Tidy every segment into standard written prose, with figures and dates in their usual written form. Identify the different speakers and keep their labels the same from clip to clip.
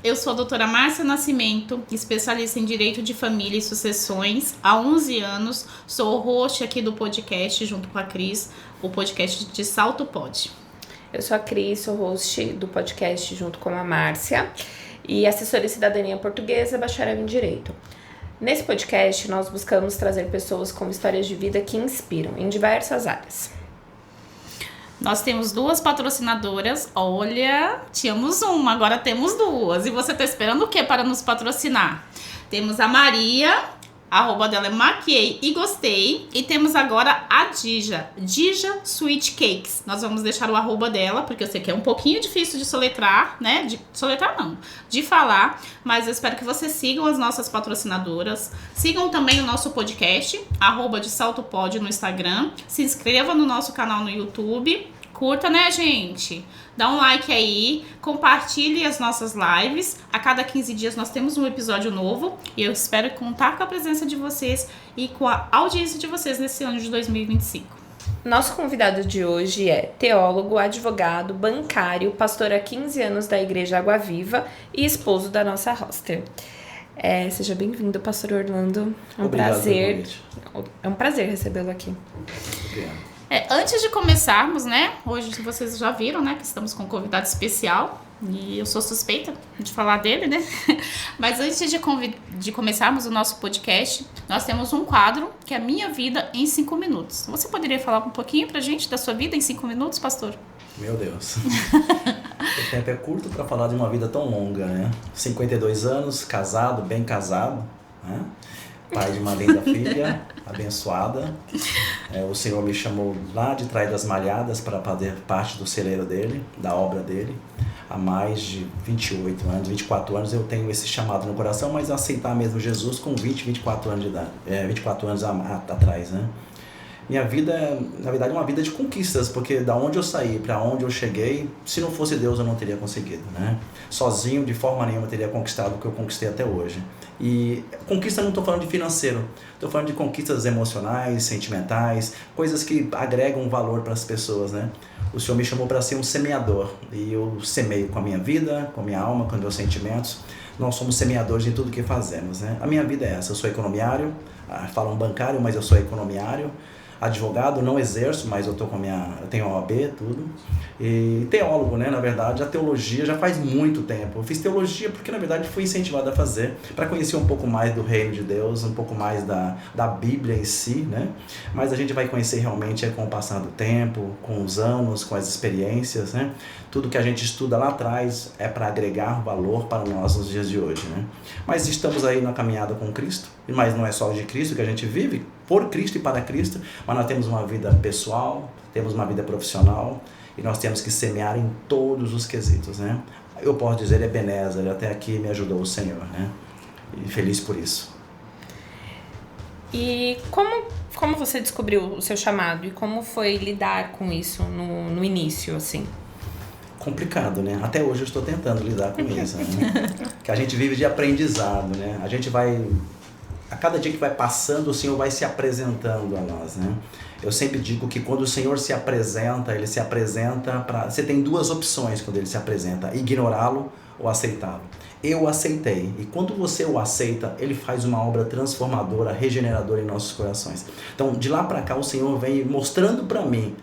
Speaker 1: Eu sou a doutora Márcia Nascimento, especialista em Direito de Família e Sucessões. Há 11 anos, sou host aqui do podcast, junto com a Cris, o podcast de Salto Pod.
Speaker 2: Eu sou a Cris, sou host do podcast junto com a Márcia e assessora em Cidadania Portuguesa, bacharel em Direito. Nesse podcast, nós buscamos trazer pessoas com histórias de vida que inspiram em diversas áreas.
Speaker 1: Nós temos 2 patrocinadoras. Olha, tínhamos uma, agora temos 2. E você tá esperando o que para nos patrocinar? Temos a Maria, a arroba dela é Maquiei e Gostei. E temos agora a Dija Sweet Cakes. Nós vamos deixar o arroba dela, porque eu sei que é um pouquinho difícil de soletrar, né? De falar. Mas eu espero que vocês sigam as nossas patrocinadoras. Sigam também o nosso podcast, arroba de Salto Pod no Instagram. Se inscreva no nosso canal no YouTube. Curta, né, gente? Dá um like aí, compartilhe as nossas lives. A cada 15 dias nós temos um episódio novo. E eu espero contar com a presença de vocês e com a audiência de vocês nesse ano de 2025.
Speaker 2: Nosso convidado de hoje é teólogo, advogado, bancário, pastor há 15 anos da Igreja Água Viva e esposo da nossa roster. Seja bem-vindo, pastor Orlando. É um prazer recebê-lo aqui.
Speaker 1: Obrigado. Antes de começarmos, né, hoje vocês já viram, né, que estamos com um convidado especial e eu sou suspeita de falar dele, né, mas antes de começarmos o nosso podcast, nós temos um quadro que é a Minha Vida em 5 Minutos. Você poderia falar um pouquinho pra gente da sua vida em 5 minutos, pastor?
Speaker 3: Meu Deus, o tempo é curto para falar de uma vida tão longa, né, 52 anos, casado, bem casado, né? Pai de uma linda filha, abençoada. O Senhor me chamou lá de trás das malhadas para fazer parte do celeiro dele, da obra dele. Há mais de 28 anos, 24 anos eu tenho esse chamado no coração, mas aceitar mesmo Jesus com 24 anos de idade, 24 anos atrás, né? Minha vida, na verdade, é uma vida de conquistas, porque da onde eu saí para onde eu cheguei, se não fosse Deus eu não teria conseguido, né? Sozinho, de forma nenhuma, eu teria conquistado o que eu conquistei até hoje. E conquista não estou falando de financeiro, estou falando de conquistas emocionais, sentimentais, coisas que agregam valor para as pessoas, né? O Senhor me chamou para ser um semeador, e eu semeio com a minha vida, com a minha alma, com os meus sentimentos. Nós somos semeadores em tudo que fazemos, né? A minha vida é essa, eu sou economiário, falam bancário, mas eu sou economiário. Advogado, não exerço, mas eu tenho OAB, tudo. E teólogo, né? Na verdade, a teologia já faz muito tempo. Eu fiz teologia porque, na verdade, fui incentivado a fazer, para conhecer um pouco mais do reino de Deus, um pouco mais da Bíblia em si, né? Mas a gente vai conhecer realmente com o passar do tempo, com os anos, com as experiências, né? Tudo que a gente estuda lá atrás é para agregar valor para nós nos dias de hoje, né? Mas estamos aí na caminhada com Cristo, mas não é só de Cristo que a gente vive, por Cristo e para Cristo, mas nós temos uma vida pessoal, temos uma vida profissional e nós temos que semear em todos os quesitos, né? Eu posso dizer, Ebenezer, até aqui me ajudou o Senhor, né? E feliz por isso.
Speaker 2: E como você descobriu o seu chamado e como foi lidar com isso no início, assim?
Speaker 3: Complicado, né? Até hoje eu estou tentando lidar com isso, né? Que a gente vive de aprendizado, né? A gente vai... A cada dia que vai passando, o Senhor vai se apresentando a nós, né? Eu sempre digo que quando o Senhor se apresenta, Ele se apresenta para... Você tem 2 opções quando Ele se apresenta, ignorá-lo ou aceitá-lo. Eu aceitei, e quando você o aceita, Ele faz uma obra transformadora, regeneradora em nossos corações. Então, de lá para cá, o Senhor vem mostrando para mim,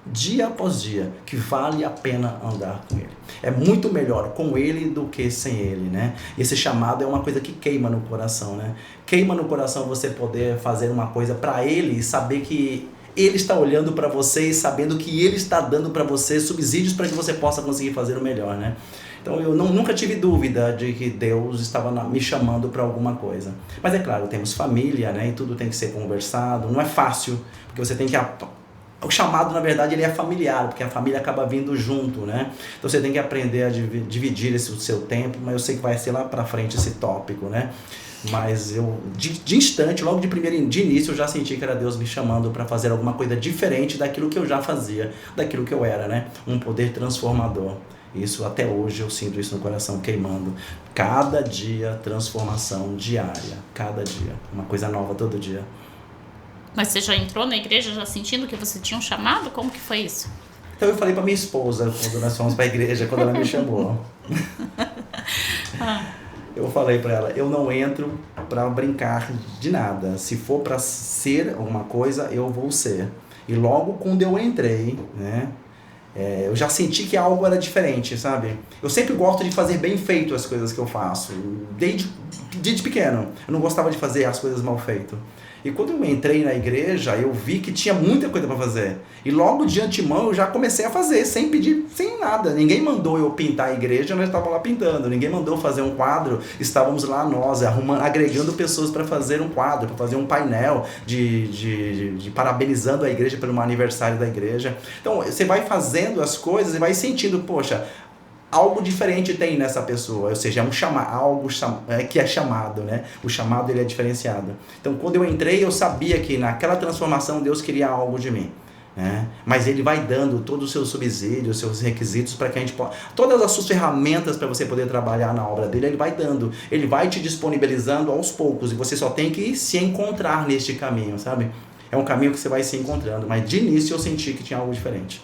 Speaker 3: dia após dia, que vale a pena andar com Ele. É muito melhor com Ele do que sem Ele, né? Esse chamado é uma coisa que queima no coração, né? Queima no coração você poder fazer uma coisa para Ele e saber que Ele está olhando para você e sabendo que Ele está dando para você subsídios para que você possa conseguir fazer o melhor, né? Então eu nunca tive dúvida de que Deus estava me chamando para alguma coisa. Mas é claro, temos família, né? E tudo tem que ser conversado. Não é fácil, porque você tem que... O chamado, na verdade, ele é familiar, porque a família acaba vindo junto, né? Então você tem que aprender a dividir o seu tempo, mas eu sei que vai ser lá pra frente esse tópico, né? Mas eu, de instante, logo de início, eu já senti que era Deus me chamando para fazer alguma coisa diferente daquilo que eu já fazia, daquilo que eu era, né? Um poder transformador. Isso, até hoje, eu sinto isso no coração queimando. Cada dia, transformação diária. Cada dia. Uma coisa nova todo dia.
Speaker 1: Mas você já entrou na igreja já sentindo que você tinha um chamado? Como que foi isso?
Speaker 3: Então eu falei pra minha esposa, quando nós fomos pra igreja, quando ela me chamou. Eu falei pra ela, eu não entro pra brincar de nada. Se for pra ser alguma coisa, eu vou ser. E logo quando eu entrei, né, eu já senti que algo era diferente, sabe? Eu sempre gosto de fazer bem feito as coisas que eu faço, desde pequeno. Eu não gostava de fazer as coisas mal feitas. E quando eu entrei na igreja, eu vi que tinha muita coisa para fazer. E logo de antemão eu já comecei a fazer, sem pedir, sem nada. Ninguém mandou eu pintar a igreja, nós estávamos lá pintando. Ninguém mandou fazer um quadro, estávamos lá nós, agregando pessoas para fazer um quadro, para fazer um painel de parabenizando a igreja pelo aniversário da igreja. Então você vai fazendo as coisas e vai sentindo, poxa, algo diferente tem nessa pessoa, ou seja, algo que é chamado, né? O chamado ele é diferenciado. Então, quando eu entrei, eu sabia que naquela transformação Deus queria algo de mim, né? Mas Ele vai dando todos os seus subsídios, seus requisitos para que a gente possa, todas as suas ferramentas para você poder trabalhar na obra dele, Ele vai dando, Ele vai te disponibilizando aos poucos e você só tem que se encontrar neste caminho, sabe? É um caminho que você vai se encontrando, mas de início eu senti que tinha algo diferente.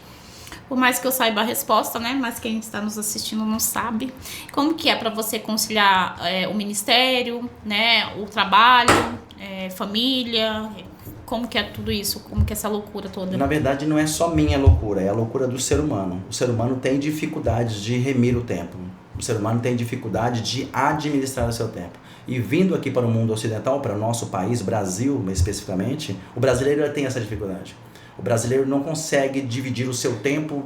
Speaker 1: Por mais que eu saiba a resposta, né? Mas quem está nos assistindo não sabe. Como que é para você conciliar o ministério, né? O trabalho, família? Como que é tudo isso? Como que é essa loucura toda?
Speaker 3: Na verdade, não é só minha loucura, é a loucura do ser humano. O ser humano tem dificuldades de remir o tempo. O ser humano tem dificuldade de administrar o seu tempo. E vindo aqui para o mundo ocidental, para o nosso país, Brasil especificamente, o brasileiro tem essa dificuldade. O brasileiro não consegue dividir o seu tempo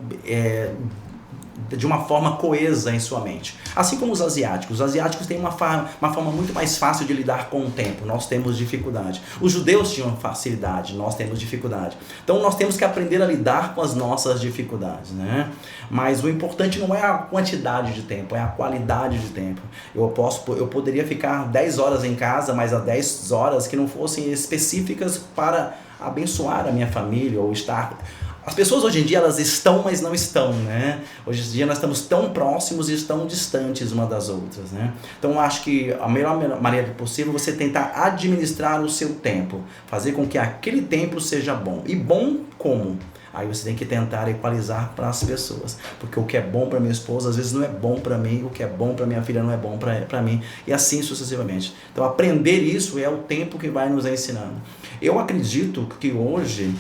Speaker 3: de uma forma coesa em sua mente. Assim como os asiáticos. Os asiáticos têm uma forma muito mais fácil de lidar com o tempo. Nós temos dificuldade. Os judeus tinham facilidade, nós temos dificuldade. Então nós temos que aprender a lidar com as nossas dificuldades, né? Mas o importante não é a quantidade de tempo, é a qualidade de tempo. Eu poderia ficar 10 horas em casa, mas há 10 horas que não fossem específicas para abençoar a minha família ou estar... As pessoas hoje em dia elas estão, mas não estão, né? Hoje em dia nós estamos tão próximos e tão distantes uma das outras, né? Então eu acho que a melhor maneira possível é você tentar administrar o seu tempo, fazer com que aquele tempo seja bom. E bom como? Aí você tem que tentar equalizar para as pessoas, porque o que é bom para minha esposa às vezes não é bom para mim, o que é bom para minha filha não é bom para mim, e assim sucessivamente. Então aprender isso é o tempo que vai nos ensinando. Eu acredito que hoje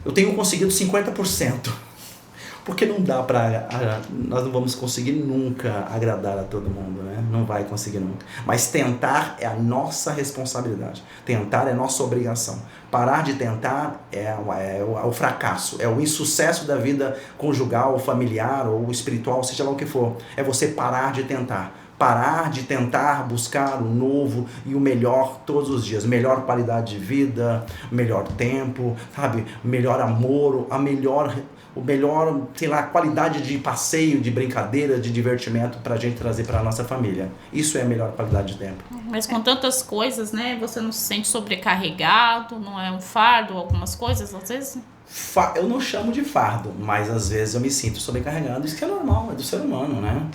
Speaker 3: eu tenho conseguido 50%, porque não dá nós não vamos conseguir nunca agradar a todo mundo, né? Não vai conseguir nunca. Mas tentar é a nossa responsabilidade. Tentar é nossa obrigação. Parar de tentar é o fracasso, é o insucesso da vida conjugal, familiar ou espiritual, seja lá o que for. É você parar de tentar. Parar de tentar buscar o novo e o melhor todos os dias. Melhor qualidade de vida, melhor tempo, sabe? Melhor amor, o melhor, sei lá, qualidade de passeio, de brincadeira, de divertimento pra gente trazer pra nossa família. Isso é a melhor qualidade de tempo.
Speaker 1: Mas com tantas coisas, né? Você não se sente sobrecarregado, não é um fardo, algumas coisas, às vezes?
Speaker 3: Eu não chamo de fardo, mas às vezes eu me sinto sobrecarregado. Isso que é normal, é do ser humano, né?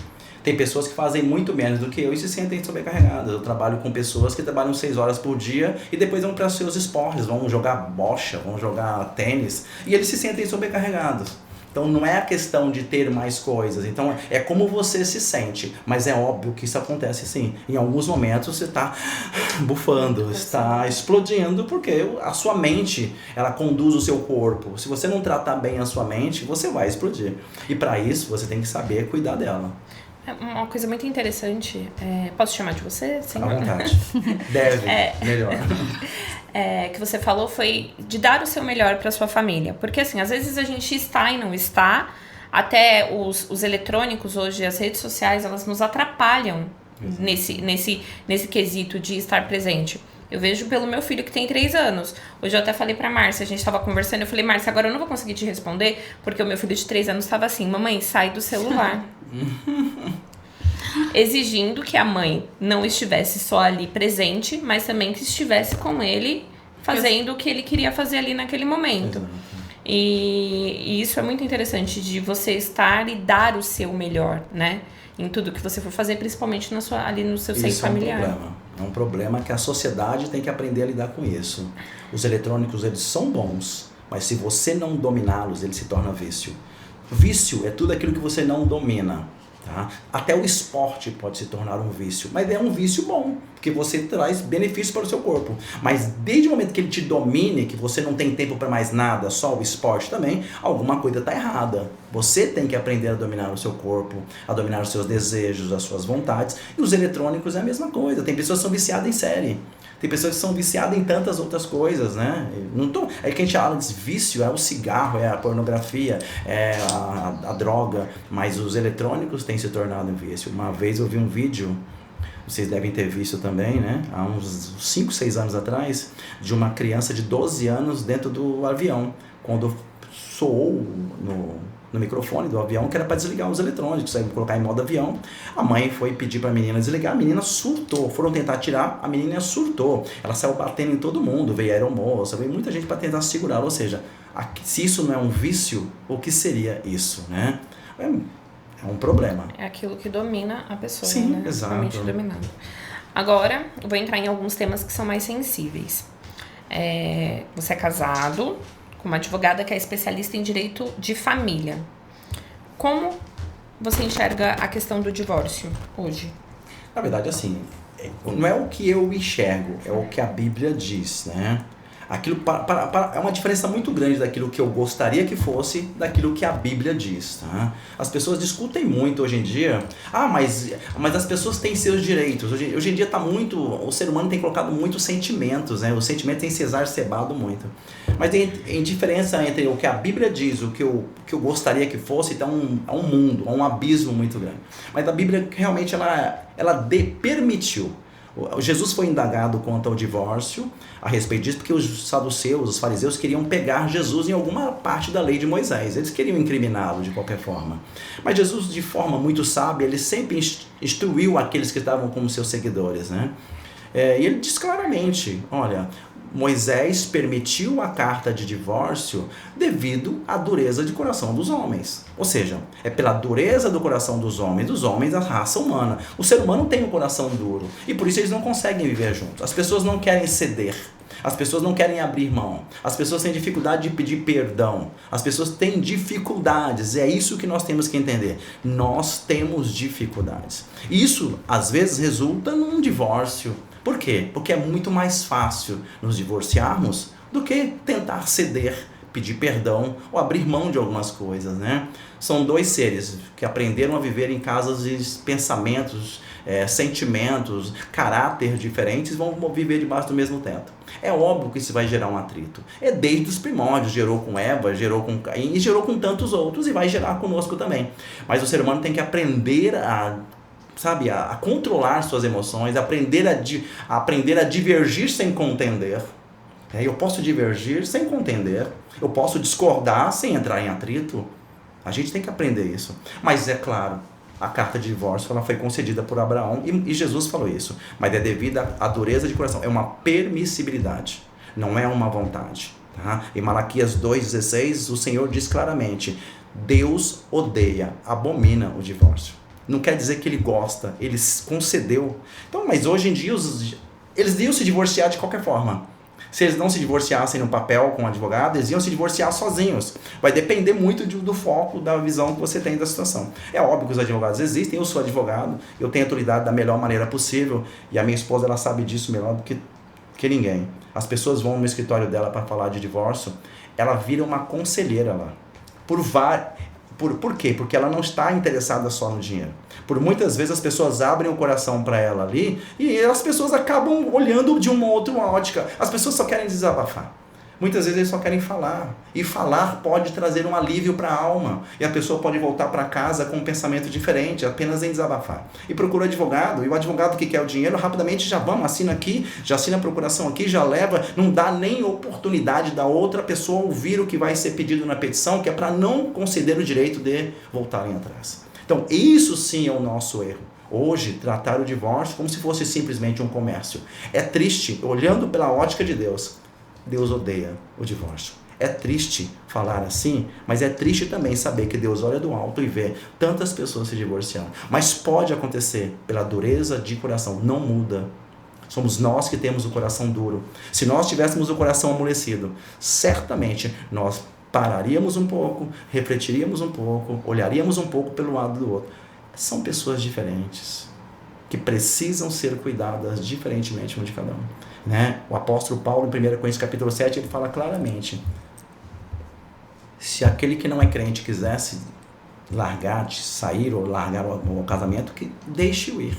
Speaker 3: Tem pessoas que fazem muito menos do que eu e se sentem sobrecarregadas. Eu trabalho com pessoas que trabalham 6 horas por dia e depois vão para os seus esportes, vão jogar bocha, vão jogar tênis e eles se sentem sobrecarregados. Então não é a questão de ter mais coisas, então é como você se sente, mas é óbvio que isso acontece sim. Em alguns momentos você está bufando, está explodindo, porque a sua mente, ela conduz o seu corpo. Se você não tratar bem a sua mente, você vai explodir. E para isso você tem que saber cuidar dela.
Speaker 2: Uma coisa muito interessante, posso chamar de você?
Speaker 3: À vontade. Deve, melhor.
Speaker 2: Que você falou foi de dar o seu melhor para sua família. Porque assim, às vezes a gente está e não está, até os eletrônicos hoje, as redes sociais, elas nos atrapalham nesse quesito de estar presente. Eu vejo pelo meu filho que tem 3 anos. Hoje eu até falei pra Márcia, a gente tava conversando, eu falei, Márcia, agora eu não vou conseguir te responder, porque o meu filho de 3 anos tava assim, mamãe, sai do celular. Exigindo que a mãe não estivesse só ali presente, mas também que estivesse com ele, fazendo o que ele queria fazer ali naquele momento. E isso é muito interessante, de você estar e dar o seu melhor, né? Em tudo que você for fazer, principalmente ali no seu seio familiar.
Speaker 3: É um problema que a sociedade tem que aprender a lidar com isso. Os eletrônicos, eles são bons, mas se você não dominá-los, ele se torna vício. Vício é tudo aquilo que você não domina. Tá? Até o esporte pode se tornar um vício, mas é um vício bom, porque você traz benefícios para o seu corpo. Mas desde o momento que ele te domine, que você não tem tempo para mais nada, só o esporte também, alguma coisa está errada. Você tem que aprender a dominar o seu corpo, a dominar os seus desejos, as suas vontades. E os eletrônicos é a mesma coisa. Tem pessoas que são viciadas em série. Tem pessoas que são viciadas em tantas outras coisas, né? É que a gente fala de vício, é o cigarro, é a pornografia, é a droga, mas os eletrônicos têm se tornado um vício. Uma vez eu vi um vídeo, vocês devem ter visto também, né? Há uns 5, 6 anos atrás, de uma criança de 12 anos dentro do avião, quando soou no microfone do avião que era para desligar os eletrônicos, aí colocar em modo avião. A mãe foi pedir para a menina desligar, a menina surtou. Foram tentar tirar, a menina surtou. Ela saiu batendo em todo mundo, veio a aeromoça, veio muita gente para tentar segurar. Ou seja, se isso não é um vício, o que seria isso, né? É um problema.
Speaker 2: É aquilo que domina a pessoa,
Speaker 3: sim,
Speaker 2: né?
Speaker 3: Exato.
Speaker 2: Realmente dominado. Agora, eu vou entrar em alguns temas que são mais sensíveis. Você é casado com uma advogada que é especialista em direito de família. Como você enxerga a questão do divórcio hoje?
Speaker 3: Na verdade, assim, não é o que eu enxergo, é o que a Bíblia diz, né? Aquilo é uma diferença muito grande daquilo que eu gostaria que fosse, daquilo que a Bíblia diz, tá? As pessoas discutem muito hoje em dia, mas as pessoas têm seus direitos. Hoje em dia o ser humano tem colocado muitos sentimentos, né? O sentimento tem se exacerbado muito. Mas tem diferença entre o que a Bíblia diz, o que eu gostaria que fosse, então há um mundo, há um abismo muito grande. Mas a Bíblia realmente ela permitiu. Jesus foi indagado quanto ao divórcio a respeito disso, porque os saduceus, os fariseus queriam pegar Jesus em alguma parte da lei de Moisés. Eles queriam incriminá-lo de qualquer forma. Mas Jesus, de forma muito sábia, ele sempre instruiu aqueles que estavam como seus seguidores, né? E ele diz claramente, olha, Moisés permitiu a carta de divórcio devido à dureza de coração dos homens. Ou seja, é pela dureza do coração dos homens, a raça humana. O ser humano tem um coração duro e por isso eles não conseguem viver juntos. As pessoas não querem ceder. As pessoas não querem abrir mão. As pessoas têm dificuldade de pedir perdão. As pessoas têm dificuldades. É isso que nós temos que entender. Nós temos dificuldades. Isso, às vezes, resulta num divórcio. Por quê? Porque é muito mais fácil nos divorciarmos do que tentar ceder, pedir perdão ou abrir mão de algumas coisas, né? São dois seres que aprenderam a viver em casas de pensamentos, sentimentos, caráter diferentes, vão viver debaixo do mesmo teto. É óbvio que isso vai gerar um atrito. É desde os primórdios, gerou com Eva, gerou com Caim e gerou com tantos outros e vai gerar conosco também. Mas o ser humano tem que aprender a controlar suas emoções, aprender a divergir sem contender. Eu posso divergir sem contender, eu posso discordar sem entrar em atrito. A gente tem que aprender isso. Mas é claro, a carta de divórcio ela foi concedida por Abraão e Jesus falou isso. Mas é devido à dureza de coração, é uma permissibilidade, não é uma vontade. Tá? Em Malaquias 2,16, o Senhor diz claramente, Deus odeia, abomina o divórcio. Não quer dizer que ele gosta, ele concedeu. Então, mas hoje em dia eles iam se divorciar de qualquer forma. Se eles não se divorciassem no papel com o advogado, eles iam se divorciar sozinhos. Vai depender muito do foco, da visão que você tem da situação. É óbvio que os advogados existem, eu sou advogado, eu tenho autoridade da melhor maneira possível, e a minha esposa ela sabe disso melhor do que ninguém. As pessoas vão no escritório dela para falar de divórcio, ela vira uma conselheira lá. Por quê? Porque ela não está interessada só no dinheiro. Por muitas vezes as pessoas abrem o coração para ela ali e as pessoas acabam olhando de uma outra ótica. As pessoas só querem desabafar. Muitas vezes eles só querem falar. E falar pode trazer um alívio para a alma. E a pessoa pode voltar para casa com um pensamento diferente, apenas em desabafar. E procura o advogado. E o advogado que quer o dinheiro, rapidamente já assina aqui, já assina a procuração aqui, já leva. Não dá nem oportunidade da outra pessoa ouvir o que vai ser pedido na petição, que é para não conceder o direito de voltarem atrás. Então, isso sim é o nosso erro. Hoje, tratar o divórcio como se fosse simplesmente um comércio. É triste, olhando pela ótica de Deus. Deus odeia o divórcio. É triste falar assim, mas é triste também saber que Deus olha do alto e vê tantas pessoas se divorciando. Mas pode acontecer pela dureza de coração, não muda. Somos nós que temos o coração duro. Se nós tivéssemos o coração amolecido, certamente nós pararíamos um pouco, refletiríamos um pouco, olharíamos um pouco pelo lado do outro. são pessoas diferentes, que precisam ser cuidadas diferentemente um de cada um. Né? O apóstolo Paulo, em 1 Coríntios capítulo 7, ele fala claramente: se aquele que não é crente quisesse largar, sair ou largar o casamento, que deixe-o ir.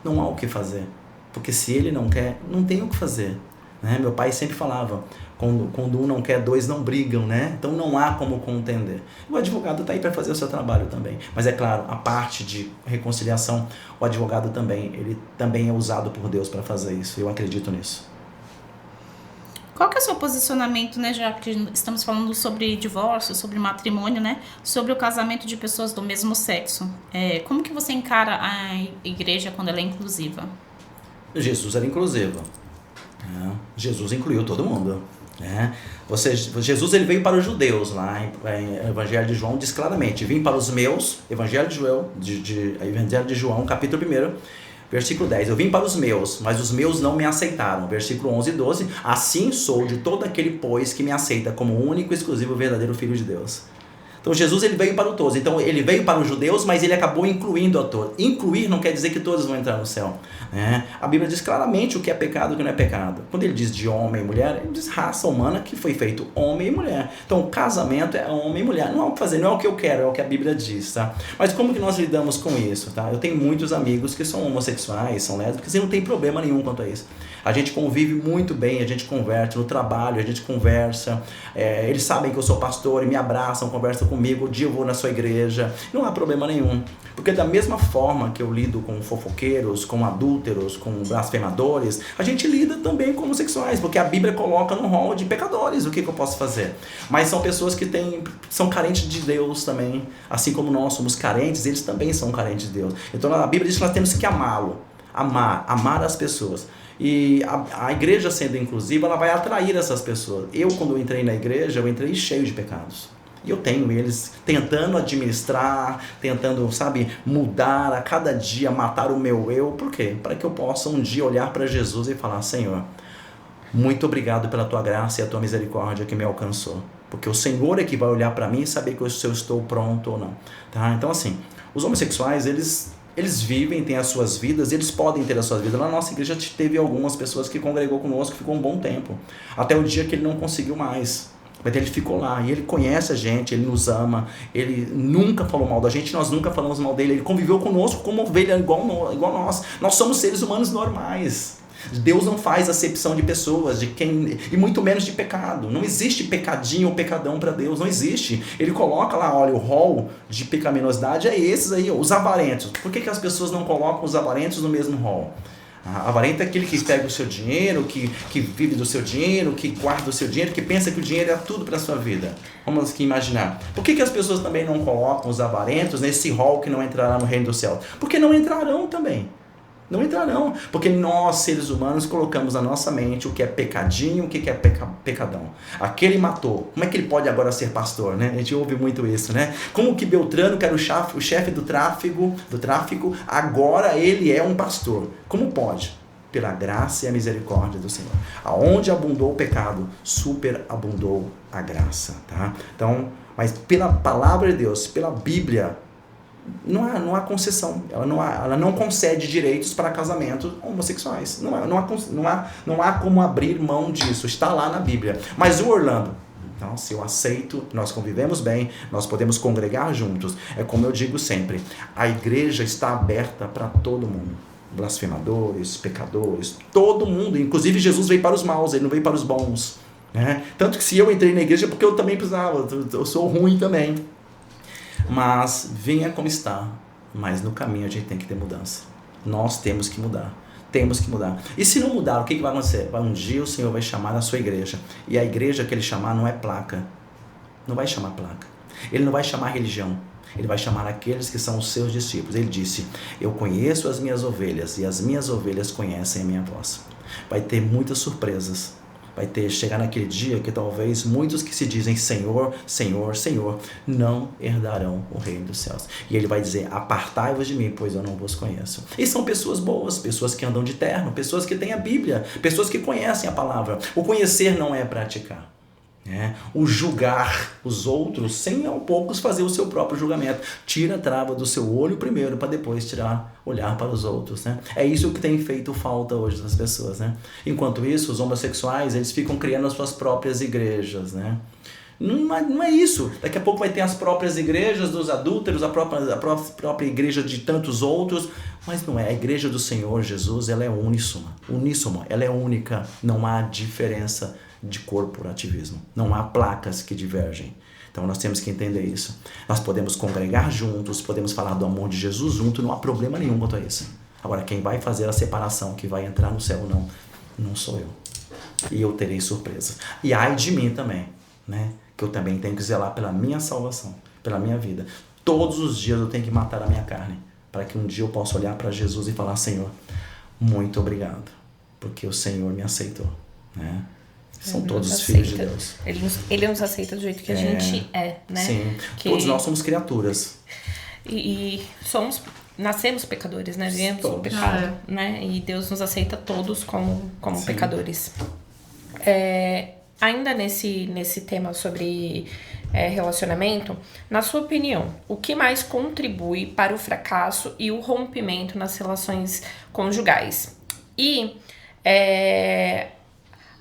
Speaker 3: Não há o que fazer. Porque se ele não quer, não tem o que fazer. Né? Meu pai sempre falava, quando um não quer, dois não brigam, né? Então não há como contender. O advogado está aí para fazer o seu trabalho também. Mas é claro, a parte de reconciliação, o advogado também, ele também é usado por Deus para fazer isso. Eu acredito nisso.
Speaker 1: Qual que é o seu posicionamento, né, já que estamos falando sobre divórcio, sobre matrimônio, né, sobre o casamento de pessoas do mesmo sexo? Como que você encara a igreja quando ela é inclusiva?
Speaker 3: Jesus era inclusivo. Jesus incluiu todo mundo. Jesus ele veio para os judeus, lá em Evangelho de João diz claramente: vim para os meus, Evangelho de João, capítulo 1, versículo 10, eu vim para os meus, mas os meus não me aceitaram. Versículo 11 e 12, assim sou de todo aquele, pois, que me aceita como o único e exclusivo verdadeiro Filho de Deus. Então Jesus ele veio para o todos. Então ele veio para os judeus, mas ele acabou incluindo a todos. Incluir não quer dizer que todos vão entrar no céu. A Bíblia diz claramente o que é pecado e o que não é pecado. Quando ele diz de homem e mulher, ele diz raça humana, que foi feito homem e mulher. Então o casamento é homem e mulher. Não há o que fazer, não é o que eu quero, é o que a Bíblia diz. Tá? Mas como que nós lidamos com isso? Tá? Eu tenho muitos amigos que são homossexuais, são lésbicos, e não tem problema nenhum quanto a isso. A gente convive muito bem, a gente converte no trabalho, a gente conversa. Eles sabem que eu sou pastor e me abraçam, conversam comigo. Um dia eu vou na sua igreja. Não há problema nenhum. Porque da mesma forma que eu lido com fofoqueiros, com adúlteros, com blasfemadores, a gente lida também com homossexuais. Porque a Bíblia coloca no rol de pecadores. O que eu posso fazer? Mas são pessoas que são carentes de Deus também. Assim como nós somos carentes, eles também são carentes de Deus. Então a Bíblia diz que nós temos que amá-lo. Amar as pessoas. E a igreja sendo inclusiva, ela vai atrair essas pessoas. Quando eu entrei na igreja, eu entrei cheio de pecados. E eu tenho eles tentando administrar, tentando, mudar a cada dia, matar o meu eu. Por quê? Para que eu possa um dia olhar para Jesus e falar: Senhor, muito obrigado pela tua graça e a tua misericórdia que me alcançou. Porque o Senhor é que vai olhar para mim e saber se eu estou pronto ou não. Tá? Então, os homossexuais, eles vivem, têm as suas vidas, eles podem ter as suas vidas. Na nossa igreja teve algumas pessoas que congregou conosco, ficou um bom tempo. Até o dia que ele não conseguiu mais. Mas ele ficou lá, e ele conhece a gente, ele nos ama, ele nunca falou mal da gente, nós nunca falamos mal dele, ele conviveu conosco como ovelha igual nós. Nós somos seres humanos normais. Deus não faz acepção de pessoas, e muito menos de pecado. Não existe pecadinho ou pecadão para Deus, não existe. Ele coloca lá, olha, o rol de pecaminosidade é esses aí, os avarentos. Por que as pessoas não colocam os avarentos no mesmo rol? Avarento é aquele que pega o seu dinheiro, que vive do seu dinheiro, que guarda o seu dinheiro, que pensa que o dinheiro é tudo para a sua vida. Vamos aqui imaginar. Por que as pessoas também não colocam os avarentos nesse rol que não entrará no reino do céu? Porque não entrarão também. Não entrarão, porque nós, seres humanos, colocamos na nossa mente o que é pecadinho, o que é pecadão. Aquele matou, como é que ele pode agora ser pastor, né? A gente ouve muito isso, né? Como que Beltrano, que era o chefe do tráfico, agora ele é um pastor. Como pode? Pela graça e a misericórdia do Senhor. Aonde abundou o pecado, superabundou a graça, tá? Então, mas pela palavra de Deus, pela Bíblia, não há concessão, ela não concede direitos para casamentos homossexuais, não há como abrir mão disso, está lá na Bíblia. Mas o Orlando, então, se eu aceito, nós convivemos bem, nós podemos congregar juntos, é como eu digo sempre, a igreja está aberta para todo mundo, blasfemadores, pecadores, todo mundo, inclusive Jesus veio para os maus, ele não veio para os bons, né? Tanto que se eu entrei na igreja é porque eu também precisava, eu sou ruim também. Mas venha como está, mas no caminho a gente tem que ter mudança. Nós temos que mudar. E se não mudar, o que vai acontecer? Um dia o Senhor vai chamar a sua igreja. E a igreja que ele chamar não é placa. Não vai chamar placa. Ele não vai chamar religião. Ele vai chamar aqueles que são os seus discípulos. Ele disse: eu conheço as minhas ovelhas e as minhas ovelhas conhecem a minha voz. Vai ter muitas surpresas. Chegar naquele dia que talvez muitos que se dizem Senhor, Senhor, Senhor, não herdarão o reino dos céus. E ele vai dizer: apartai-vos de mim, pois eu não vos conheço. E são pessoas boas, pessoas que andam de terno, pessoas que têm a Bíblia, pessoas que conhecem a palavra. O conhecer não é praticar. O julgar os outros sem ao poucos fazer o seu próprio julgamento. Tira a trava do seu olho primeiro para depois olhar para os outros, né? É isso que tem feito falta hoje das pessoas, né? Enquanto isso, os homossexuais, eles ficam criando as suas próprias igrejas, né? Não é isso. Daqui a pouco vai ter as próprias igrejas dos adúlteros, a própria igreja de tantos outros, mas não é. A igreja do Senhor Jesus, ela é uníssona, ela é única, não há diferença de corporativismo, não há placas que divergem. Então nós temos que entender isso. Nós podemos congregar juntos, podemos falar do amor de Jesus junto, não há problema nenhum quanto a isso. Agora, quem vai fazer a separação, que vai entrar no céu ou não sou eu. E eu terei surpresa. E ai de mim também, né? Que eu também tenho que zelar pela minha salvação, pela minha vida. Todos os dias eu tenho que matar a minha carne, para que um dia eu possa olhar para Jesus e falar: Senhor, muito obrigado, porque o Senhor me aceitou, né? São todos os filhos de Deus.
Speaker 2: Ele nos aceita do jeito que a gente é, né?
Speaker 3: Sim, todos nós somos criaturas.
Speaker 2: E nascemos pecadores, né? Viemos do pecado, né? E Deus nos aceita todos como pecadores. Ainda nesse tema sobre relacionamento, na sua opinião, o que mais contribui para o fracasso e o rompimento nas relações conjugais? E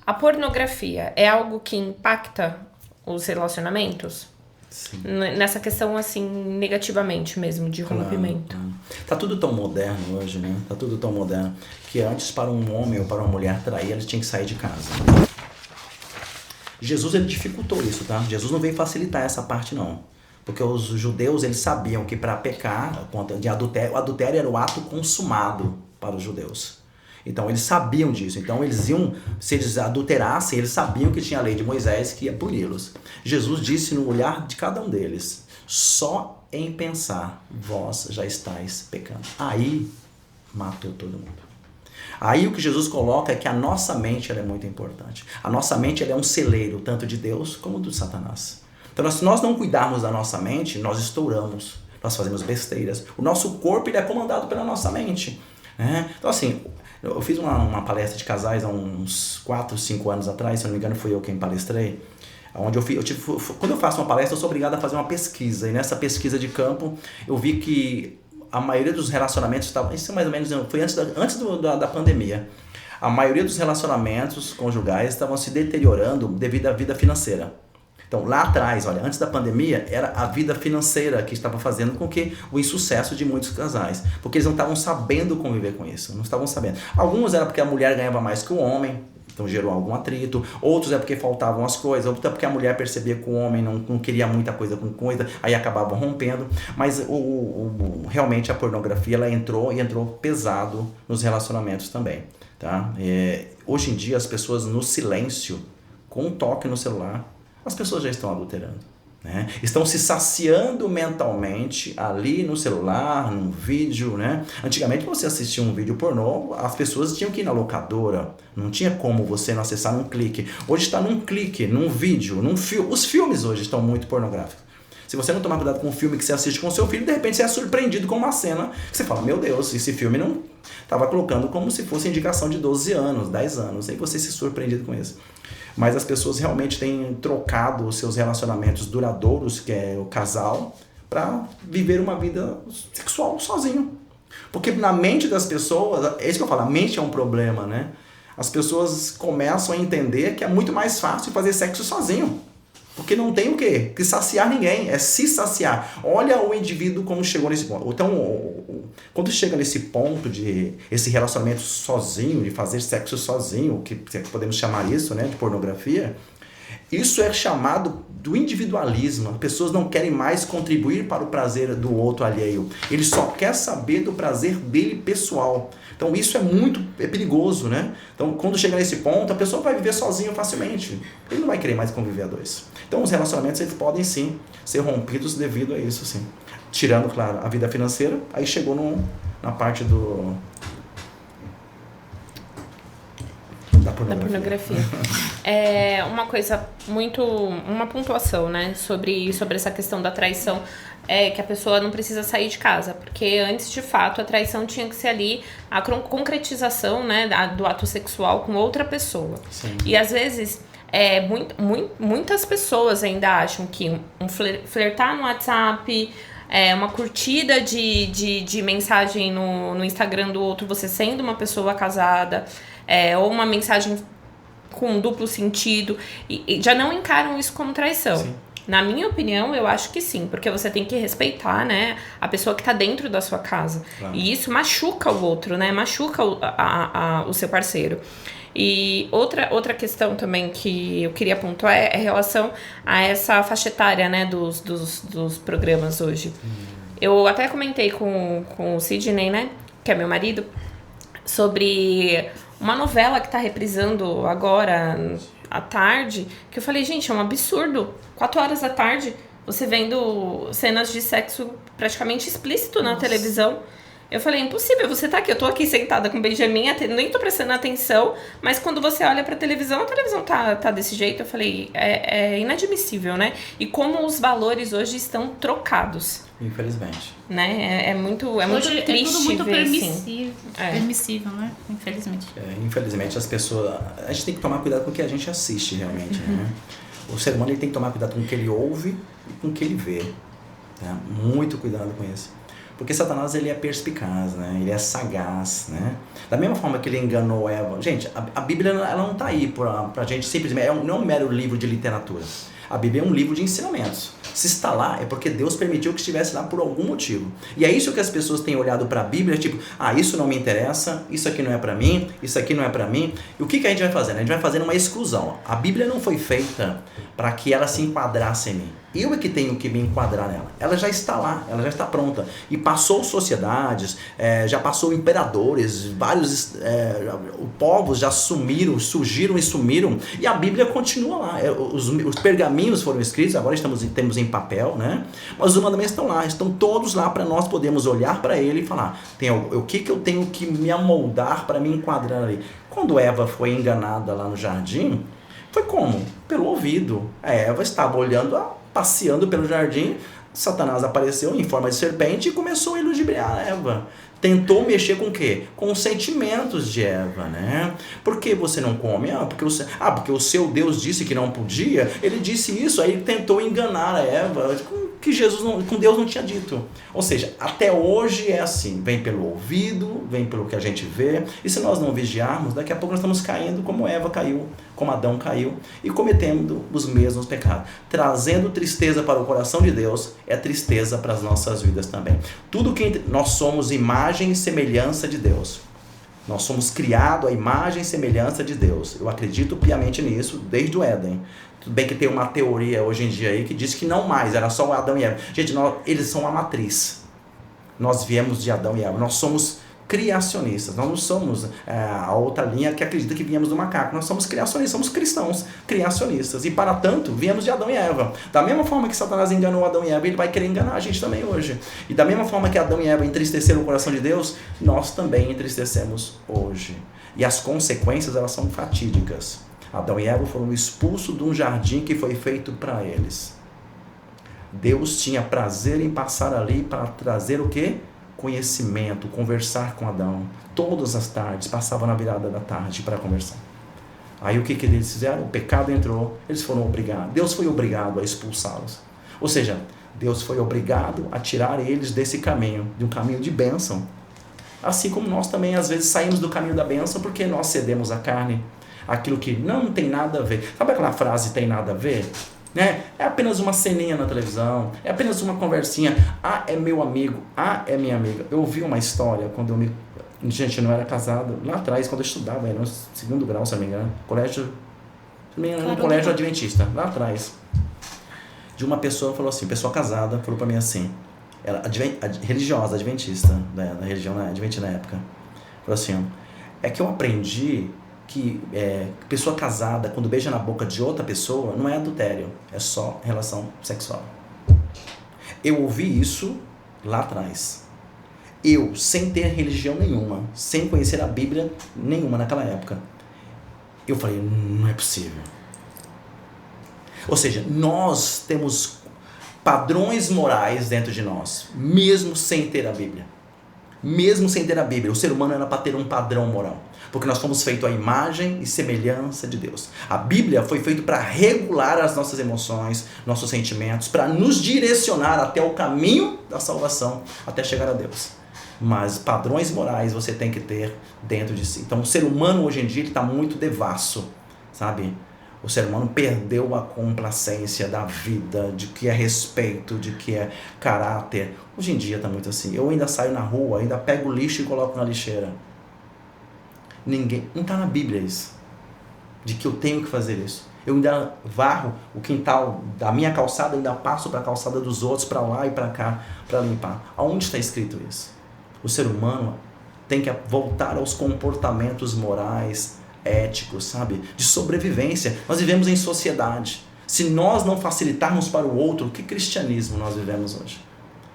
Speaker 2: a pornografia é algo que impacta os relacionamentos?
Speaker 3: Sim.
Speaker 2: Nessa questão, assim, negativamente mesmo, de rompimento.
Speaker 3: Claro. Tá tudo tão moderno hoje, né? Tá tudo tão moderno que antes, para um homem ou para uma mulher trair, eles tinham que sair de casa. Jesus, ele dificultou isso, tá? Jesus não veio facilitar essa parte, não. Porque os judeus, eles sabiam que para pecar de adultério, o adultério era o ato consumado para os judeus. Então, eles sabiam disso. Então, se eles adulterassem, eles sabiam que tinha a lei de Moisés que ia puni-los. Jesus disse no olhar de cada um deles: só em pensar, vós já estáis pecando. Aí, matou todo mundo. Aí o que Jesus coloca é que a nossa mente ela é muito importante. A nossa mente ela é um celeiro, tanto de Deus como do Satanás. Então, se nós não cuidarmos da nossa mente, nós estouramos, nós fazemos besteiras. O nosso corpo ele é comandado pela nossa mente, né? Então, assim, eu fiz uma palestra de casais há uns 4, 5 anos atrás, se não me engano fui eu quem palestrei, onde quando eu faço uma palestra eu sou obrigado a fazer uma pesquisa, e nessa pesquisa de campo eu vi que a maioria dos relacionamentos isso mais ou menos foi antes da pandemia. A maioria dos relacionamentos conjugais estavam se deteriorando devido à vida financeira. Então, lá atrás, olha, antes da pandemia, era a vida financeira que estava fazendo com que o insucesso de muitos casais. Porque eles não estavam sabendo conviver com isso, não estavam sabendo. Alguns era porque a mulher ganhava mais que o homem, então gerou algum atrito. Outros é porque faltavam as coisas, outros é porque a mulher percebia que o homem não queria muita coisa com coisa, aí acabavam rompendo. Mas realmente a pornografia ela entrou pesado nos relacionamentos também. Tá? Hoje em dia as pessoas no silêncio, com um toque no celular, as pessoas já estão adulterando, né? Estão se saciando mentalmente ali no celular, num vídeo, né? Antigamente, você assistia um vídeo pornô, as pessoas tinham que ir na locadora, não tinha como você não acessar num clique. Hoje está num clique, num vídeo, num filme. Os filmes hoje estão muito pornográficos. Se você não tomar cuidado com o filme que você assiste com o seu filho, de repente você é surpreendido com uma cena que você fala: meu Deus, esse filme não estava colocando como se fosse indicação de 12 anos, 10 anos, aí você se surpreendido com isso. Mas as pessoas realmente têm trocado os seus relacionamentos duradouros, que é o casal, para viver uma vida sexual sozinho. Porque na mente das pessoas, é isso que eu falo, a mente é um problema, né? As pessoas começam a entender que é muito mais fácil fazer sexo sozinho. Porque não tem o quê? Que saciar ninguém, é se saciar. Olha o indivíduo como chegou nesse ponto. Então, quando chega nesse ponto de esse relacionamento sozinho, de fazer sexo sozinho, que podemos chamar isso, né, de pornografia, isso é chamado do individualismo. As pessoas não querem mais contribuir para o prazer do outro alheio. Ele só quer saber do prazer dele pessoal. Então isso é perigoso, né? Então quando chega nesse ponto, a pessoa vai viver sozinha facilmente. Ele não vai querer mais conviver a dois. Então os relacionamentos eles podem sim ser rompidos devido a isso, sim. Tirando, claro, a vida financeira, aí chegou na parte da pornografia.
Speaker 2: É uma coisa uma pontuação, né, sobre essa questão da traição, é que a pessoa não precisa sair de casa, porque antes, de fato, a traição tinha que ser ali a concretização, né, do ato sexual com outra pessoa.
Speaker 3: Sim.
Speaker 2: E às vezes muitas pessoas ainda acham que flertar no WhatsApp, uma curtida de mensagem no Instagram do outro, você sendo uma pessoa casada, ou uma mensagem com duplo sentido, e já não encaram isso como traição.
Speaker 3: Sim.
Speaker 2: Na minha opinião, eu acho que sim, porque você tem que respeitar, né, a pessoa que tá dentro da sua casa.
Speaker 3: Claro.
Speaker 2: E isso machuca o outro, né, machuca o seu parceiro. E outra questão também que eu queria pontuar é em relação a essa faixa etária, né, dos programas hoje. Eu até comentei com o Sidney, né, que é meu marido, sobre uma novela que tá reprisando agora à tarde, que eu falei, gente, é um absurdo. 4 horas da tarde, você vendo cenas de sexo praticamente explícito na televisão. Eu falei, impossível, você tá aqui, eu tô aqui sentada com o Benjamin, nem tô prestando atenção, mas quando você olha pra televisão, a televisão tá desse jeito. Eu falei, é inadmissível, né? E como os valores hoje estão trocados.
Speaker 3: Infelizmente.
Speaker 2: Né? É muito
Speaker 1: Hoje
Speaker 2: triste
Speaker 1: é tudo muito
Speaker 2: ver
Speaker 1: permissível,
Speaker 2: assim.
Speaker 1: permissível, né? Infelizmente.
Speaker 3: Infelizmente, as pessoas... A gente tem que tomar cuidado com o que a gente assiste, realmente, né? O ser humano ele tem que tomar cuidado com o que ele ouve e com o que ele vê. Tá? Muito cuidado com isso. Porque Satanás, ele é perspicaz, né? Ele é sagaz, né? Da mesma forma que ele enganou Eva. Gente, a Bíblia ela não está aí pra gente simplesmente... Não é um mero livro de literatura. A Bíblia é um livro de ensinamentos. Se está lá, é porque Deus permitiu que estivesse lá por algum motivo. E é isso que as pessoas têm olhado para a Bíblia, tipo, isso não me interessa, isso aqui não é para mim, isso aqui não é para mim. E o que a gente vai fazer? A gente vai fazer uma exclusão. A Bíblia não foi feita para que ela se enquadrasse em mim. Eu é que tenho que me enquadrar nela. Ela já está lá, ela já está pronta. E passou sociedades, já passou imperadores, vários povos já surgiram e sumiram. E a Bíblia continua lá. Os pergaminhos foram escritos, agora temos em papel, né? Mas os mandamentos estão lá, estão todos lá para nós podermos olhar para ele e falar, o que eu tenho que me amoldar para me enquadrar ali. Quando Eva foi enganada lá no jardim, foi como? Pelo ouvido. A Eva estava passeando pelo jardim, Satanás apareceu em forma de serpente e começou a ludibriar a Eva. Tentou mexer com o quê? Com os sentimentos de Eva, né? Por que você não come? Porque o seu Deus disse que não podia. Ele disse isso, aí ele tentou enganar a Eva, com Deus não tinha dito. Ou seja, até hoje é assim, vem pelo ouvido, vem pelo que a gente vê, e se nós não vigiarmos, daqui a pouco nós estamos caindo como Eva caiu, como Adão caiu, e cometendo os mesmos pecados. Trazendo tristeza para o coração de Deus, é tristeza para as nossas vidas também. Tudo que nós somos imagem e semelhança de Deus. Nós somos criados à imagem e semelhança de Deus. Eu acredito piamente nisso, desde o Éden. Tudo bem que tem uma teoria hoje em dia aí que diz que não mais, era só Adão e Eva. Gente, eles são a matriz. Nós viemos de Adão e Eva. Nós somos criacionistas. Nós não somos a outra linha que acredita que viemos do macaco. Nós somos criacionistas, somos cristãos criacionistas. E para tanto, viemos de Adão e Eva. Da mesma forma que Satanás enganou Adão e Eva, ele vai querer enganar a gente também hoje. E da mesma forma que Adão e Eva entristeceram o coração de Deus, nós também entristecemos hoje. E as consequências, elas são fatídicas. Adão e Eva foram expulsos de um jardim que foi feito para eles. Deus tinha prazer em passar ali para trazer o quê? Conhecimento, conversar com Adão. Todas as tardes, passava na virada da tarde para conversar. Aí o que eles fizeram? O pecado entrou, eles foram obrigados. Deus foi obrigado a expulsá-los. Ou seja, Deus foi obrigado a tirar eles desse caminho, de um caminho de bênção. Assim como nós também às vezes saímos do caminho da bênção porque nós cedemos à carne. Aquilo que não tem nada a ver. Sabe aquela frase tem nada a ver? Né? É apenas uma ceninha na televisão, é apenas uma conversinha. É meu amigo, é minha amiga. Eu ouvi uma história quando eu não era casado, lá atrás, quando eu estudava, era no 2º grau, se não me engano, no colégio adventista, lá atrás. De uma pessoa falou assim, pessoa casada, falou pra mim assim, ela, religiosa, adventista, da religião adventista na época, falou assim, é que eu aprendi que pessoa casada, quando beija na boca de outra pessoa, não é adultério, é só relação sexual. Eu ouvi isso lá atrás. Eu, sem ter religião nenhuma, sem conhecer a Bíblia nenhuma naquela época, eu falei, não é possível. Ou seja, nós temos padrões morais dentro de nós, mesmo sem ter a Bíblia. Mesmo sem ter a Bíblia, o ser humano era para ter um padrão moral. Porque nós fomos feitos à imagem e semelhança de Deus. A Bíblia foi feita para regular as nossas emoções, nossos sentimentos, para nos direcionar até o caminho da salvação, até chegar a Deus. Mas padrões morais você tem que ter dentro de si. Então o ser humano hoje em dia está muito devasso, sabe? O ser humano perdeu a complacência da vida, de que é respeito, de que é caráter. Hoje em dia está muito assim. Eu ainda saio na rua, ainda pego o lixo e coloco na lixeira. Não está na Bíblia isso, de que eu tenho que fazer isso. Eu ainda varro o quintal da minha calçada, ainda passo para a calçada dos outros, para lá e para cá, para limpar. Aonde está escrito isso? O ser humano tem que voltar aos comportamentos morais, éticos, sabe? De sobrevivência. Nós vivemos em sociedade. Se nós não facilitarmos para o outro, que cristianismo nós vivemos hoje?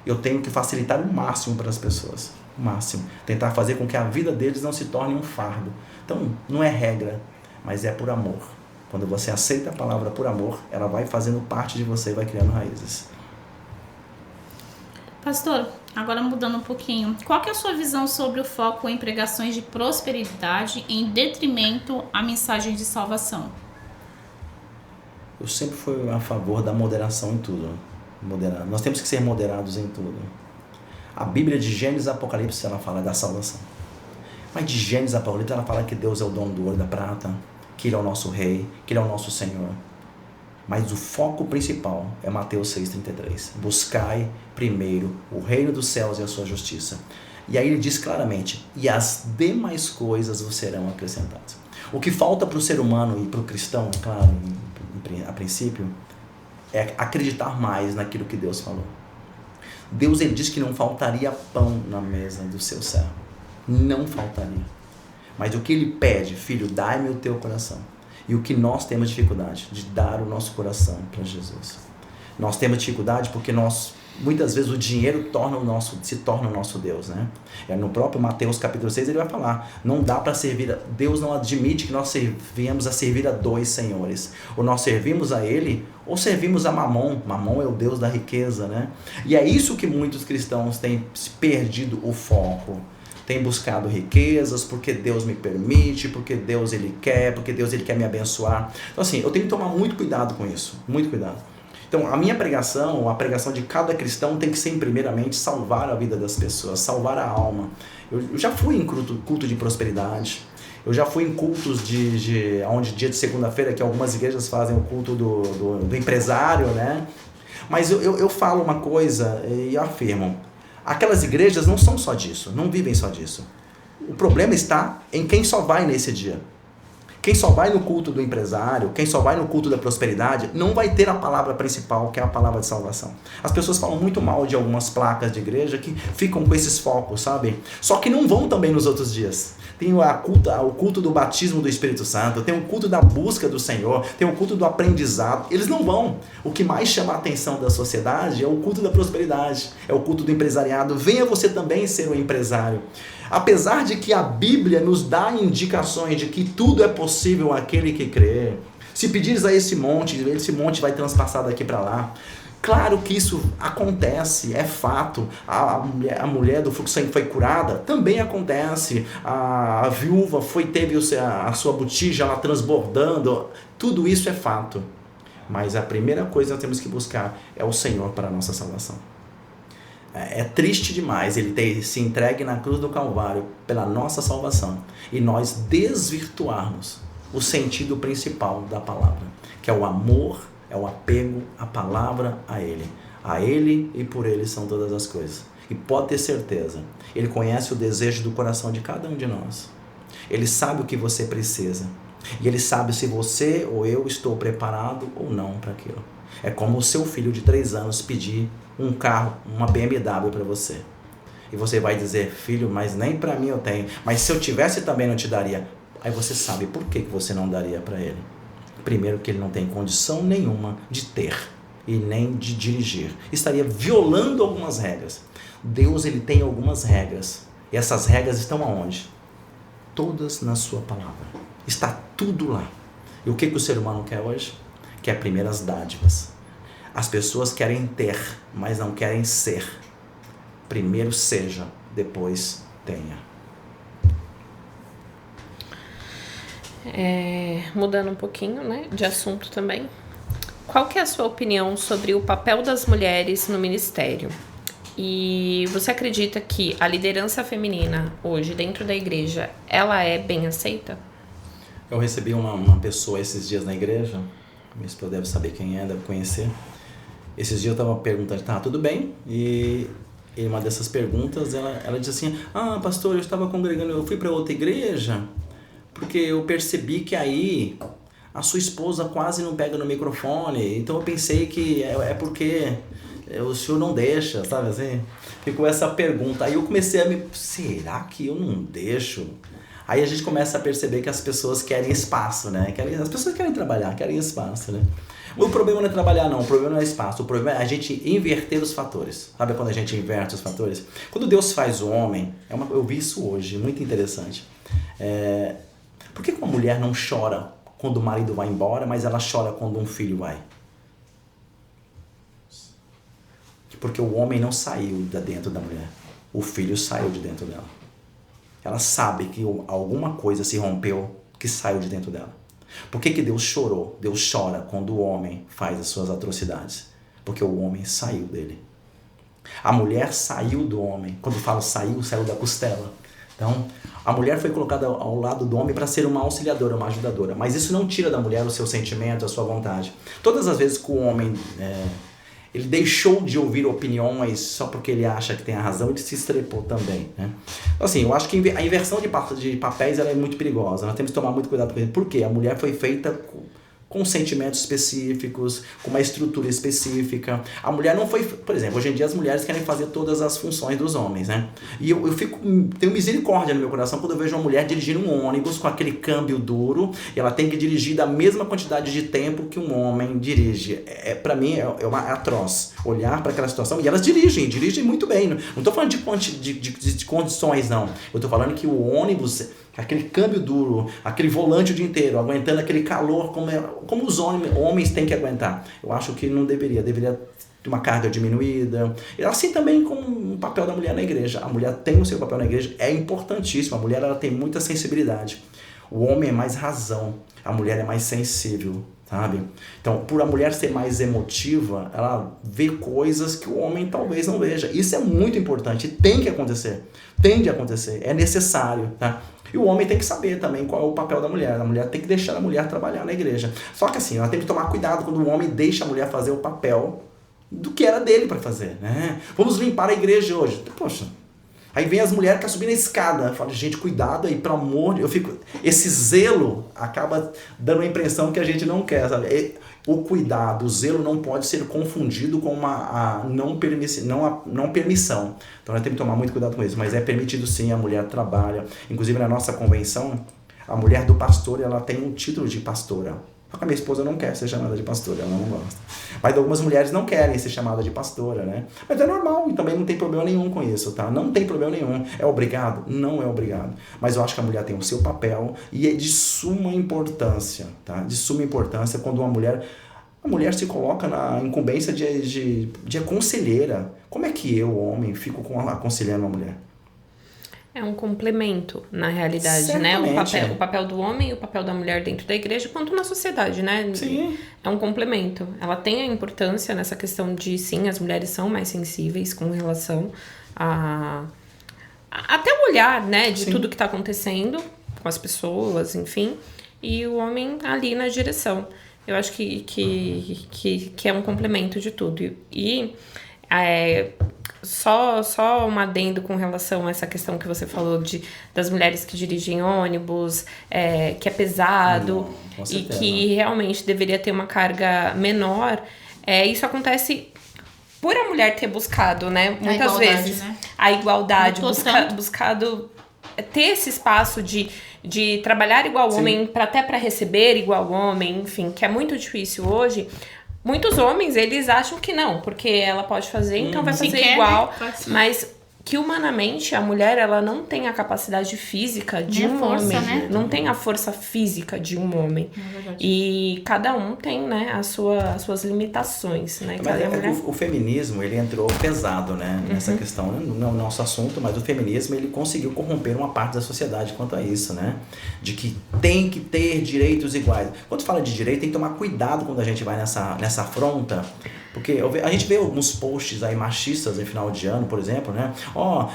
Speaker 3: Eu tenho que facilitar o máximo para as pessoas. O máximo. Tentar fazer com que a vida deles não se torne um fardo. Então, não é regra, mas é por amor. Quando você aceita a palavra por amor, ela vai fazendo parte de você e vai criando raízes.
Speaker 1: Pastor, agora mudando um pouquinho, qual que é a sua visão sobre o foco em pregações de prosperidade em detrimento à mensagem de salvação?
Speaker 3: Eu sempre fui a favor da moderação em tudo. Nós temos que ser moderados em tudo. A Bíblia de Gênesis e Apocalipse, ela fala da salvação. Mas de Gênesis e Apocalipse, ela fala que Deus é o dono do ouro e da prata, que Ele é o nosso rei, que Ele é o nosso Senhor. Mas o foco principal é Mateus 6,33. Buscai primeiro o reino dos céus e a sua justiça. E aí ele diz claramente, e as demais coisas vos serão acrescentadas. O que falta para o ser humano e para o cristão, claro, a princípio, é acreditar mais naquilo que Deus falou. Deus, ele diz que não faltaria pão na mesa do seu servo. Não faltaria. Mas o que ele pede, filho, dai-me o teu coração. E o que nós temos dificuldade? De dar o nosso coração para Jesus. Nós temos dificuldade porque muitas vezes o dinheiro se torna o nosso Deus, né? No próprio Mateus capítulo 6 ele vai falar, não dá para servir, Deus não admite que nós venhamos a servir a dois senhores. Ou nós servimos a Ele, ou servimos a Mamon. Mamon é o Deus da riqueza, né? E é isso que muitos cristãos têm perdido o foco. Tem buscado riquezas, porque Deus me permite, porque Deus ele quer me abençoar. Então assim, eu tenho que tomar muito cuidado com isso, muito cuidado. Então a minha pregação, a pregação de cada cristão tem que ser primeiramente salvar a vida das pessoas, salvar a alma. Eu já fui em culto de prosperidade, eu já fui em cultos onde dia de segunda-feira, que algumas igrejas fazem o culto do empresário, né? Mas eu falo uma coisa e afirmo, aquelas igrejas não são só disso, não vivem só disso. O problema está em quem só vai nesse dia. Quem só vai no culto do empresário, quem só vai no culto da prosperidade, não vai ter a palavra principal, que é a palavra de salvação. As pessoas falam muito mal de algumas placas de igreja que ficam com esses focos, sabe? Só que não vão também nos outros dias. Tem o culto do batismo do Espírito Santo, tem o culto da busca do Senhor, tem o culto do aprendizado. Eles não vão. O que mais chama a atenção da sociedade é o culto da prosperidade, é o culto do empresariado. Venha você também ser um empresário. Apesar de que a Bíblia nos dá indicações de que tudo é possível àquele que crê. Se pedires a esse monte vai transpassar daqui para lá. Claro que isso acontece, é fato. A mulher do fluxo de sangue foi curada, também acontece. A viúva teve a sua botija lá transbordando, tudo isso é fato. Mas a primeira coisa que nós temos que buscar é o Senhor para a nossa salvação. É triste demais ele ter se entregue na cruz do Calvário pela nossa salvação e nós desvirtuarmos o sentido principal da palavra, que é o amor, é o apego à palavra, a Ele. A Ele e por Ele são todas as coisas. E pode ter certeza, Ele conhece o desejo do coração de cada um de nós. Ele sabe o que você precisa. E Ele sabe se você ou eu estou preparado ou não para aquilo. É como o seu filho de 3 anos pedir um carro, uma BMW para você. E você vai dizer, filho, mas nem para mim eu tenho. Mas se eu tivesse também não te daria. Aí você sabe por que você não daria para ele. Primeiro que ele não tem condição nenhuma de ter e nem de dirigir. Estaria violando algumas regras. Deus ele tem algumas regras. E essas regras estão aonde? Todas na sua palavra. Está tudo lá. E o que o ser humano quer hoje? Quer primeiras dádivas. As pessoas querem ter, mas não querem ser. Primeiro seja, depois tenha.
Speaker 2: Mudando um pouquinho, né, de assunto também. Qual que é a sua opinião sobre o papel das mulheres no ministério? E você acredita que a liderança feminina hoje dentro da igreja, ela é bem aceita?
Speaker 3: Eu recebi uma pessoa esses dias na igreja, minha esposa deve saber quem é, deve conhecer. Esses dias eu estava perguntando, tá, tudo bem? E em uma dessas perguntas, ela disse assim, pastor, eu estava congregando, eu fui para outra igreja, porque eu percebi que aí a sua esposa quase não pega no microfone, então eu pensei que é porque o senhor não deixa, sabe assim? Ficou essa pergunta, aí eu comecei será que eu não deixo? Aí a gente começa a perceber que as pessoas querem espaço, né? As pessoas querem trabalhar, querem espaço, né? O problema não é trabalhar, não. O problema não é espaço. O problema é a gente inverter os fatores. Sabe quando a gente inverte os fatores? Quando Deus faz o homem, eu vi isso hoje, muito interessante. Por que uma mulher não chora quando o marido vai embora, mas ela chora quando um filho vai? Porque o homem não saiu de dentro da mulher. O filho saiu de dentro dela. Ela sabe que alguma coisa se rompeu que saiu de dentro dela. Por que Deus chorou? Deus chora quando o homem faz as suas atrocidades. Porque o homem saiu dele. A mulher saiu do homem. Quando eu falo saiu da costela. Então, a mulher foi colocada ao lado do homem para ser uma auxiliadora, uma ajudadora. Mas isso não tira da mulher o seu sentimento, a sua vontade. Todas as vezes que o homem... ele deixou de ouvir opiniões só porque ele acha que tem a razão, ele se estrepou também, né? Então, assim, eu acho que a inversão de papéis ela é muito perigosa. Nós temos que tomar muito cuidado com isso. Por quê? A mulher foi feita com sentimentos específicos, com uma estrutura específica. A mulher não foi... Por exemplo, hoje em dia as mulheres querem fazer todas as funções dos homens, né? E eu tenho misericórdia no meu coração quando eu vejo uma mulher dirigindo um ônibus com aquele câmbio duro e ela tem que dirigir da mesma quantidade de tempo que um homem dirige. Pra mim é atroz olhar para aquela situação. E elas dirigem muito bem. Não estou falando de condições, não. Eu estou falando que o ônibus... Aquele câmbio duro, aquele volante o dia inteiro, aguentando aquele calor como os homens têm que aguentar. Eu acho que não deveria ter uma carga diminuída. E assim também com o papel da mulher na igreja. A mulher tem o seu papel na igreja, é importantíssimo. A mulher ela tem muita sensibilidade. O homem é mais razão, a mulher é mais sensível, sabe? Então, por a mulher ser mais emotiva, ela vê coisas que o homem talvez não veja. Isso é muito importante, tem que acontecer. Tende a acontecer, é necessário, tá? E o homem tem que saber também qual é o papel da mulher. A mulher tem que deixar a mulher trabalhar na igreja. Só que assim, ela tem que tomar cuidado quando o homem deixa a mulher fazer o papel do que era dele para fazer, né? Vamos limpar a igreja hoje. Poxa, aí vem as mulheres que estão subindo a escada. Fala, gente, cuidado aí, pelo amor de Deus. Esse zelo acaba dando a impressão que a gente não quer, sabe? O cuidado, o zelo não pode ser confundido com a não permissão. Então nós temos que tomar muito cuidado com isso. Mas é permitido sim, a mulher trabalha. Inclusive na nossa convenção, a mulher do pastor, ela tem um título de pastora. Só que a minha esposa não quer ser chamada de pastora, ela não gosta. Mas algumas mulheres não querem ser chamadas de pastora, né? Mas é normal e também não tem problema nenhum com isso, tá? Não tem problema nenhum. É obrigado? Não é obrigado. Mas eu acho que a mulher tem o seu papel e é de suma importância, tá? De suma importância quando a mulher se coloca na incumbência de conselheira. Como é que eu, homem, fico aconselhando uma mulher?
Speaker 2: É um complemento, na realidade,
Speaker 3: certamente,
Speaker 2: né? O papel do homem e o papel da mulher dentro da igreja, quanto na sociedade, né?
Speaker 3: Sim.
Speaker 2: É um complemento. Ela tem a importância nessa questão de, sim, as mulheres são mais sensíveis com relação até o olhar, né? De tudo que está acontecendo com as pessoas, enfim. E o homem ali na direção. Eu acho que é um complemento de tudo. Só um adendo com relação a essa questão que você falou das mulheres que dirigem ônibus, que é pesado e que realmente deveria ter uma carga menor. Isso acontece por a mulher ter buscado, né? Muitas vezes, né? A igualdade, buscado ter esse espaço de trabalhar igual ao homem, até para receber igual ao homem, enfim, que é muito difícil hoje. Muitos homens, eles acham que não, porque ela pode fazer, então vai fazer igual. Né? Mas que humanamente a mulher, ela não tem a capacidade física de
Speaker 1: Nem a
Speaker 2: um
Speaker 1: força,
Speaker 2: homem.
Speaker 1: né?
Speaker 2: Não tem a força física de um homem.
Speaker 1: É verdade.
Speaker 2: E cada um tem, né, as suas limitações, né?
Speaker 3: Mas
Speaker 2: Cada mulher...
Speaker 3: o feminismo, ele entrou pesado, né, nessa questão, não é o nosso assunto, mas o feminismo, ele conseguiu corromper uma parte da sociedade quanto a isso, né, de que tem que ter direitos iguais. Quando fala de direito, tem que tomar cuidado quando a gente vai nessa afronta, porque a gente vê alguns posts aí machistas no final de ano, por exemplo, né,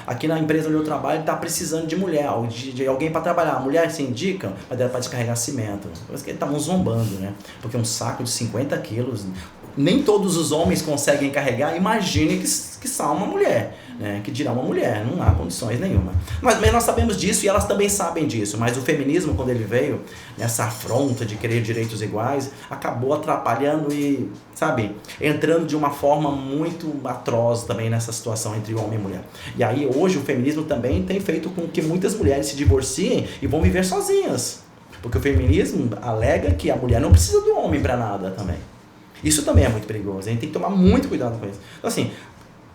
Speaker 3: aqui na empresa onde eu trabalho tá precisando de mulher, de alguém para trabalhar, a mulher se indica, mas dela para descarregar cimento. Parece que estavam zombando, né, porque um saco de 50 quilos, nem todos os homens conseguem carregar, imagine que só uma mulher, né? Que dirá uma mulher, não há condições nenhuma. Mas nós sabemos disso e elas também sabem disso, mas o feminismo, quando ele veio nessa afronta de querer direitos iguais, acabou atrapalhando e, sabe, entrando de uma forma muito atroz também nessa situação entre homem e mulher. E aí hoje o feminismo também tem feito com que muitas mulheres se divorciem e vão viver sozinhas, porque o feminismo alega que a mulher não precisa do homem para nada também. Isso também é muito perigoso, a gente tem que tomar muito cuidado com isso. Então assim,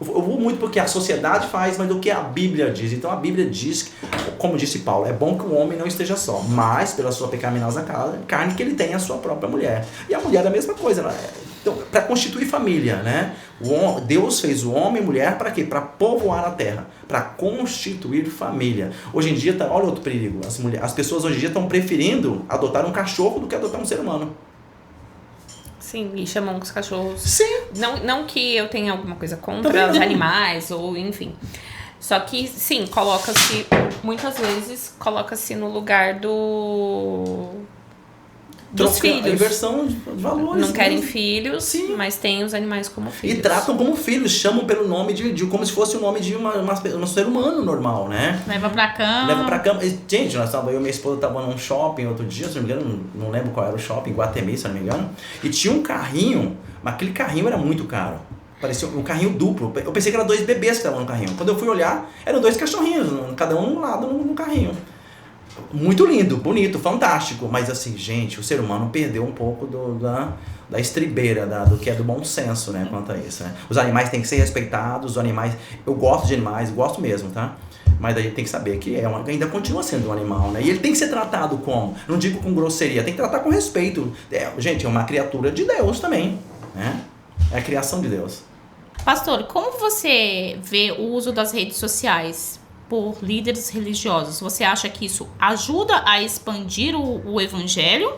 Speaker 3: eu vou muito porque a sociedade faz, mas do que a Bíblia diz. Então a Bíblia diz que, como disse Paulo, é bom que o homem não esteja só, mas pela sua pecaminosa carne que ele tenha a sua própria mulher. E a mulher é a mesma coisa, né? Então, para constituir família, né? Deus fez o homem e mulher para quê? Para povoar a terra, para constituir família. Hoje em dia, olha outro perigo, as pessoas hoje em dia estão preferindo adotar um cachorro do que adotar um ser humano.
Speaker 2: Sim, e chamam os cachorros.
Speaker 3: Sim.
Speaker 2: Não que eu tenha alguma coisa contra
Speaker 3: Também
Speaker 2: os
Speaker 3: não.
Speaker 2: animais, ou enfim. Só que, sim, muitas vezes, coloca-se no lugar dos filhos.
Speaker 3: A inversão de valores.
Speaker 2: Não querem
Speaker 3: né?
Speaker 2: filhos,
Speaker 3: Sim.
Speaker 2: mas têm os animais como filhos.
Speaker 3: E tratam como filhos, chamam pelo nome de como se fosse o nome de um ser humano normal, né?
Speaker 1: Leva pra cama.
Speaker 3: Leva pra cama. Gente, eu e minha esposa tava num shopping outro dia, se não me engano, não lembro qual era o shopping, Guatemi, se não me engano, e tinha um carrinho, mas aquele carrinho era muito caro. Parecia um carrinho duplo. Eu pensei que eram 2 bebês que estavam no carrinho. Quando eu fui olhar, eram 2 cachorrinhos, cada um num lado no carrinho. Muito lindo, bonito, fantástico. Mas assim, gente, o ser humano perdeu um pouco da estribeira, do que é do bom senso, né, quanto a isso, né? Os animais têm que ser respeitados, os animais... Eu gosto de animais, gosto mesmo, tá? Mas a gente tem que saber que ainda continua sendo um animal, né? E ele tem que ser tratado como? Não digo com grosseria, tem que tratar com respeito. Gente, é uma criatura de Deus também, né? É a criação de Deus.
Speaker 1: Pastor, como você vê o uso das redes sociais por líderes religiosos? Você acha que isso ajuda a expandir o evangelho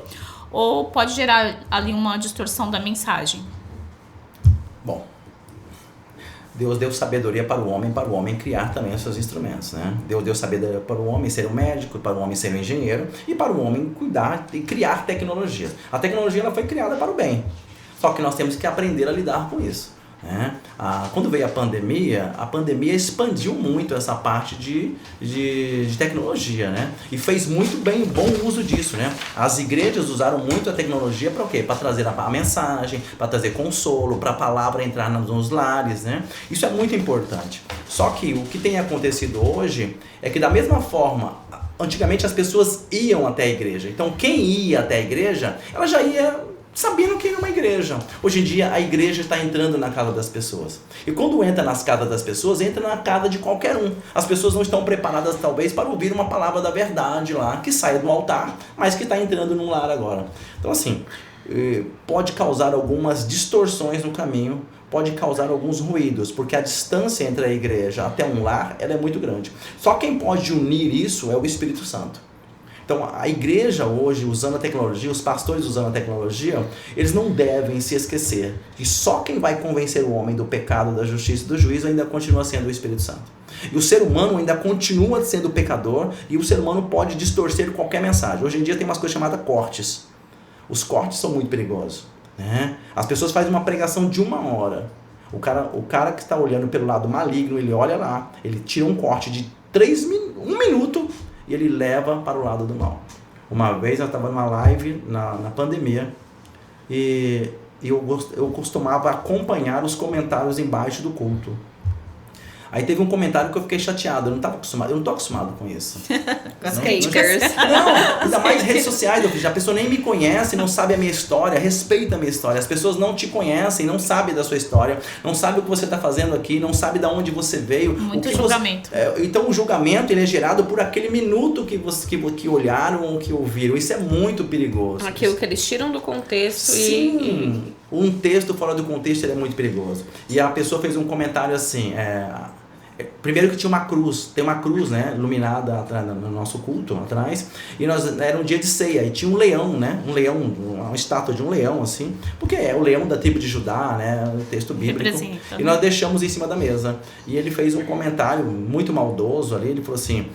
Speaker 1: ou pode gerar ali uma distorção da mensagem?
Speaker 3: Bom, Deus deu sabedoria para o homem criar também os seus instrumentos, né? Deus deu sabedoria para o homem ser um médico, para o homem ser um engenheiro e para o homem cuidar e criar tecnologias. A tecnologia ela foi criada para o bem, só que nós temos que aprender a lidar com isso. Quando veio a pandemia expandiu muito essa parte de tecnologia, né? E fez muito bem, bom uso disso, né? As igrejas usaram muito a tecnologia para o quê? Para trazer a mensagem, para trazer consolo, para a palavra entrar nos lares, né? Isso é muito importante. Só que o que tem acontecido hoje é que da mesma forma, antigamente as pessoas iam até a igreja. Então quem ia até a igreja, ela já ia sabendo que era uma igreja. Hoje em dia a igreja está entrando na casa das pessoas. E quando entra nas casas das pessoas, entra na casa de qualquer um. As pessoas não estão preparadas talvez para ouvir uma palavra da verdade lá, que saia do altar, mas que está entrando num lar agora. Então assim, pode causar algumas distorções no caminho, pode causar alguns ruídos, porque a distância entre a igreja até um lar, ela é muito grande. Só quem pode unir isso é o Espírito Santo. Então, a igreja hoje, usando a tecnologia, os pastores usando a tecnologia, eles não devem se esquecer que só quem vai convencer o homem do pecado, da justiça e do juízo ainda continua sendo o Espírito Santo. E o ser humano ainda continua sendo pecador e o ser humano pode distorcer qualquer mensagem. Hoje em dia tem umas coisas chamadas cortes. Os cortes são muito perigosos, né? As pessoas fazem uma pregação de 1 hora. O cara que está olhando pelo lado maligno, ele olha lá, ele tira um corte de 1 minuto e ele leva para o lado do mal. Uma vez eu estava numa live na pandemia e eu costumava acompanhar os comentários embaixo do culto. Aí teve um comentário que eu fiquei chateado, eu não tô acostumado com isso.
Speaker 2: Com as haters.
Speaker 3: Não, ainda mais redes sociais, a pessoa nem me conhece, não sabe a minha história, respeita a minha história. As pessoas não te conhecem, não sabem da sua história, não sabem o que você está fazendo aqui, não sabem de onde você veio.
Speaker 1: Muito julgamento.
Speaker 3: Então o julgamento ele é gerado por aquele minuto que olharam ou que ouviram. Isso é muito perigoso.
Speaker 2: Aquilo que eles tiram do contexto.
Speaker 3: Sim, um texto fora do contexto ele é muito perigoso. E a pessoa fez um comentário assim, primeiro que tinha uma cruz, tem uma cruz, né, iluminada no nosso culto atrás, e era um dia de ceia, e tinha um leão, né, uma estátua de um leão, assim, porque é o leão da tribo de Judá, né, o texto bíblico,
Speaker 1: representa,
Speaker 3: e nós deixamos em cima da mesa, e ele fez um comentário muito maldoso ali, ele falou assim,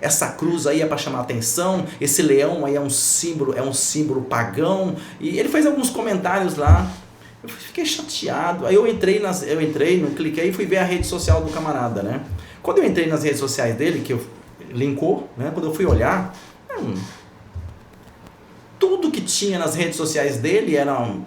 Speaker 3: essa cruz aí é para chamar atenção, esse leão aí é um símbolo pagão, e ele fez alguns comentários lá. Eu fiquei chateado. Aí eu entrei, não cliquei e fui ver a rede social do camarada, né? Quando eu entrei nas redes sociais dele, que eu linkou, né? Quando eu fui olhar, tudo que tinha nas redes sociais dele eram,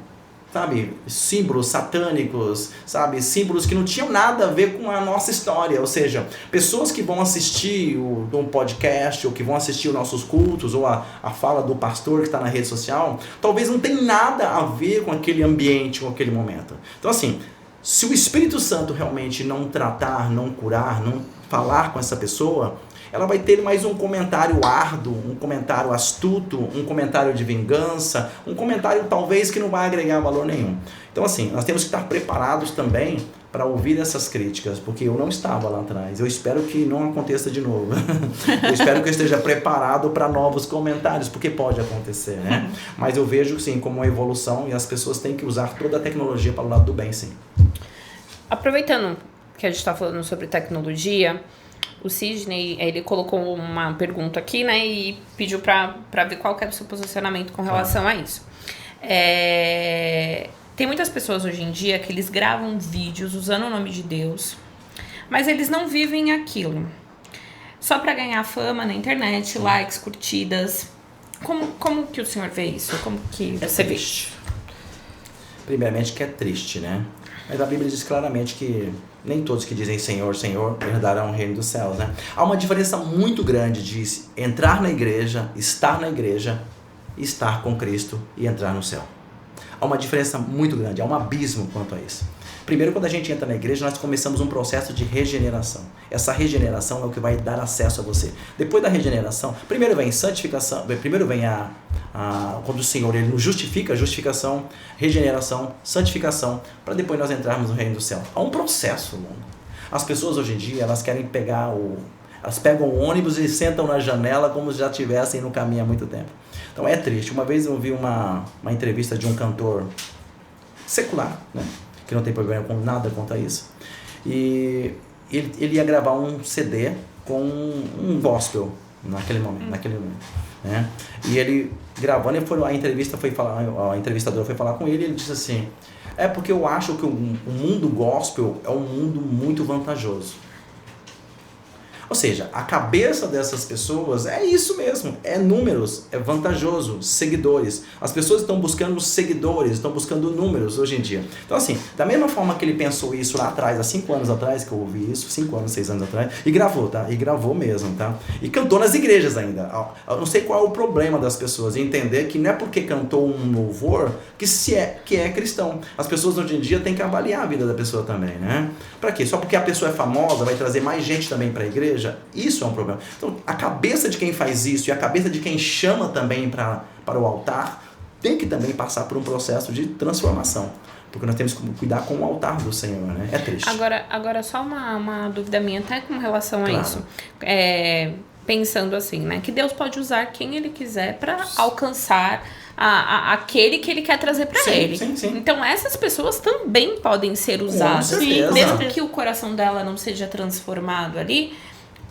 Speaker 3: sabe, símbolos satânicos, sabe, símbolos que não tinham nada a ver com a nossa história, ou seja, pessoas que vão assistir um podcast, ou que vão assistir os nossos cultos, ou a fala do pastor que está na rede social, talvez não tenha nada a ver com aquele ambiente, com aquele momento. Então assim, se o Espírito Santo realmente não tratar, não curar, não falar com essa pessoa, ela vai ter mais um comentário árduo, um comentário astuto, um comentário de vingança, um comentário talvez que não vai agregar valor nenhum. Então assim, nós temos que estar preparados também para ouvir essas críticas, porque eu não estava lá atrás. Eu espero que não aconteça de novo. Eu espero que eu esteja preparado para novos comentários, porque pode acontecer, né? Mas eu vejo sim como uma evolução e as pessoas têm que usar toda a tecnologia para o lado do bem, sim.
Speaker 2: Aproveitando que a gente está falando sobre tecnologia, o Sidney, ele colocou uma pergunta aqui, né, e pediu para ver qual que era o seu posicionamento com relação a isso. Tem muitas pessoas hoje em dia que eles gravam vídeos usando o nome de Deus, mas eles não vivem aquilo. Só para ganhar fama na internet, likes, curtidas. Como que o senhor vê isso? Como que você vê?
Speaker 3: Primeiramente que é triste, né? Mas a Bíblia diz claramente que nem todos que dizem Senhor, Senhor, herdarão o reino dos céus, né? Há uma diferença muito grande de entrar na igreja, estar na igreja, estar com Cristo e entrar no céu. Há uma diferença muito grande, há um abismo quanto a isso. Primeiro, quando a gente entra na igreja, nós começamos um processo de regeneração. Essa regeneração é o que vai dar acesso a você. Depois da regeneração, primeiro vem santificação, primeiro vem quando o Senhor ele nos justifica, justificação, regeneração, santificação, para depois nós entrarmos no reino do céu. Há um processo longo. As pessoas hoje em dia, elas querem elas pegam o ônibus e sentam na janela como se já estivessem no caminho há muito tempo. Então é triste. Uma vez eu vi uma entrevista de um cantor secular, né? Que não tem problema com nada quanto a isso. E ele ia gravar um CD com um gospel naquele momento, né? E ele gravando, a entrevistadora foi falar com ele, e ele disse assim: porque eu acho que o mundo gospel é um mundo muito vantajoso. Ou seja, a cabeça dessas pessoas é isso mesmo, é números, é vantajoso, seguidores. As pessoas estão buscando seguidores, estão buscando números hoje em dia. Então assim, da mesma forma que ele pensou isso lá atrás, há 5 anos atrás, que eu ouvi isso, 5 anos, 6 anos atrás, e gravou, tá? E gravou mesmo, tá? E cantou nas igrejas ainda. Eu não sei qual é o problema das pessoas, entender que não é porque cantou um louvor que é cristão. As pessoas hoje em dia têm que avaliar a vida da pessoa também, né? Pra quê? Só porque a pessoa é famosa, vai trazer mais gente também pra igreja? Isso é um problema. Então, a cabeça de quem faz isso e a cabeça de quem chama também para o altar tem que também passar por um processo de transformação. Porque nós temos que cuidar com o altar do Senhor, né? É triste.
Speaker 2: Agora só uma dúvida minha até com relação a isso. Pensando assim, né? Que Deus pode usar quem Ele quiser para alcançar aquele que Ele quer trazer para Ele.
Speaker 3: Sim.
Speaker 2: Então essas pessoas também podem ser usadas. Mesmo que o coração dela não seja transformado ali,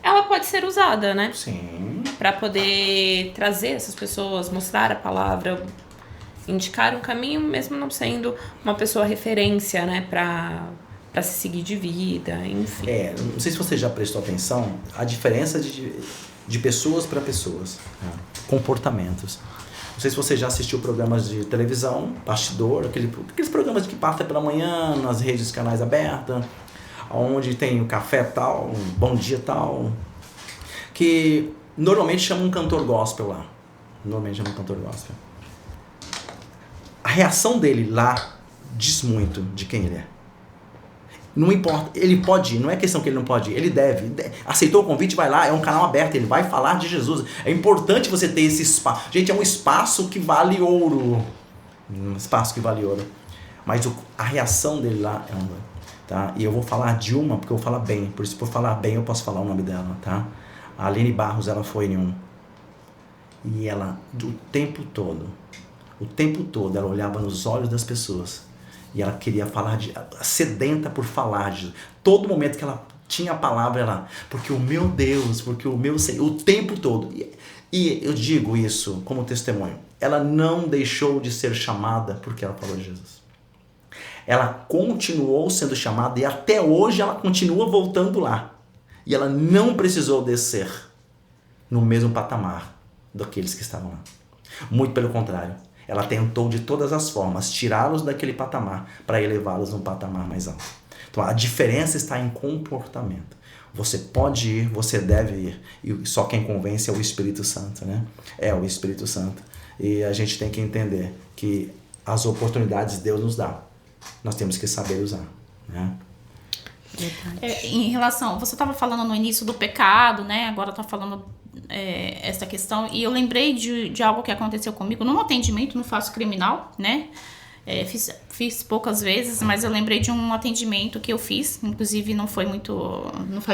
Speaker 2: ela pode ser usada, né?
Speaker 3: Sim.
Speaker 2: Para poder trazer essas pessoas, mostrar a palavra, indicar um caminho, mesmo não sendo uma pessoa referência, né? Para se seguir de vida, enfim.
Speaker 3: Não sei se você já prestou atenção, a diferença de pessoas para pessoas, né? Comportamentos. Não sei se você já assistiu programas de televisão, bastidor, aqueles programas que passam pela manhã, nas redes, canais abertos. onde tem o café tal, um bom dia tal, que normalmente chama um cantor gospel lá. A reação dele lá diz muito de quem ele é. Não importa, ele pode ir, não é questão que ele não pode ir, ele deve. Aceitou o convite, vai lá, é um canal aberto, ele vai falar de Jesus. É importante você ter esse espaço. Gente, é um espaço que vale ouro. Um espaço que vale ouro. Mas a reação dele lá é uma. Tá? E eu vou falar de uma, porque eu vou falar bem. Por isso, por falar bem, eu posso falar o nome dela. Tá? A Aline Barros, ela foi em um. E ela, o tempo todo, ela olhava nos olhos das pessoas. E ela queria falar sedenta por falar de Jesus. Todo momento que ela tinha a palavra, ela, porque o meu Deus, porque o meu Senhor, o tempo todo. E eu digo isso como testemunho. Ela não deixou de ser chamada porque ela falou de Jesus. Ela continuou sendo chamada e até hoje ela continua voltando lá. E ela não precisou descer no mesmo patamar daqueles que estavam lá. Muito pelo contrário. Ela tentou de todas as formas tirá-los daquele patamar para elevá-los num patamar mais alto. Então a diferença está em comportamento. Você pode ir, você deve ir. E só quem convence é o Espírito Santo, né? É o Espírito Santo. E a gente tem que entender que as oportunidades Deus nos dá. Nós temos que saber usar, né?
Speaker 1: Em relação, você estava falando no início do pecado, né? Agora está falando essa questão, e eu lembrei de algo que aconteceu comigo num atendimento, não faço criminal, né? Fiz poucas vezes, mas eu lembrei de um atendimento que eu fiz, inclusive não faz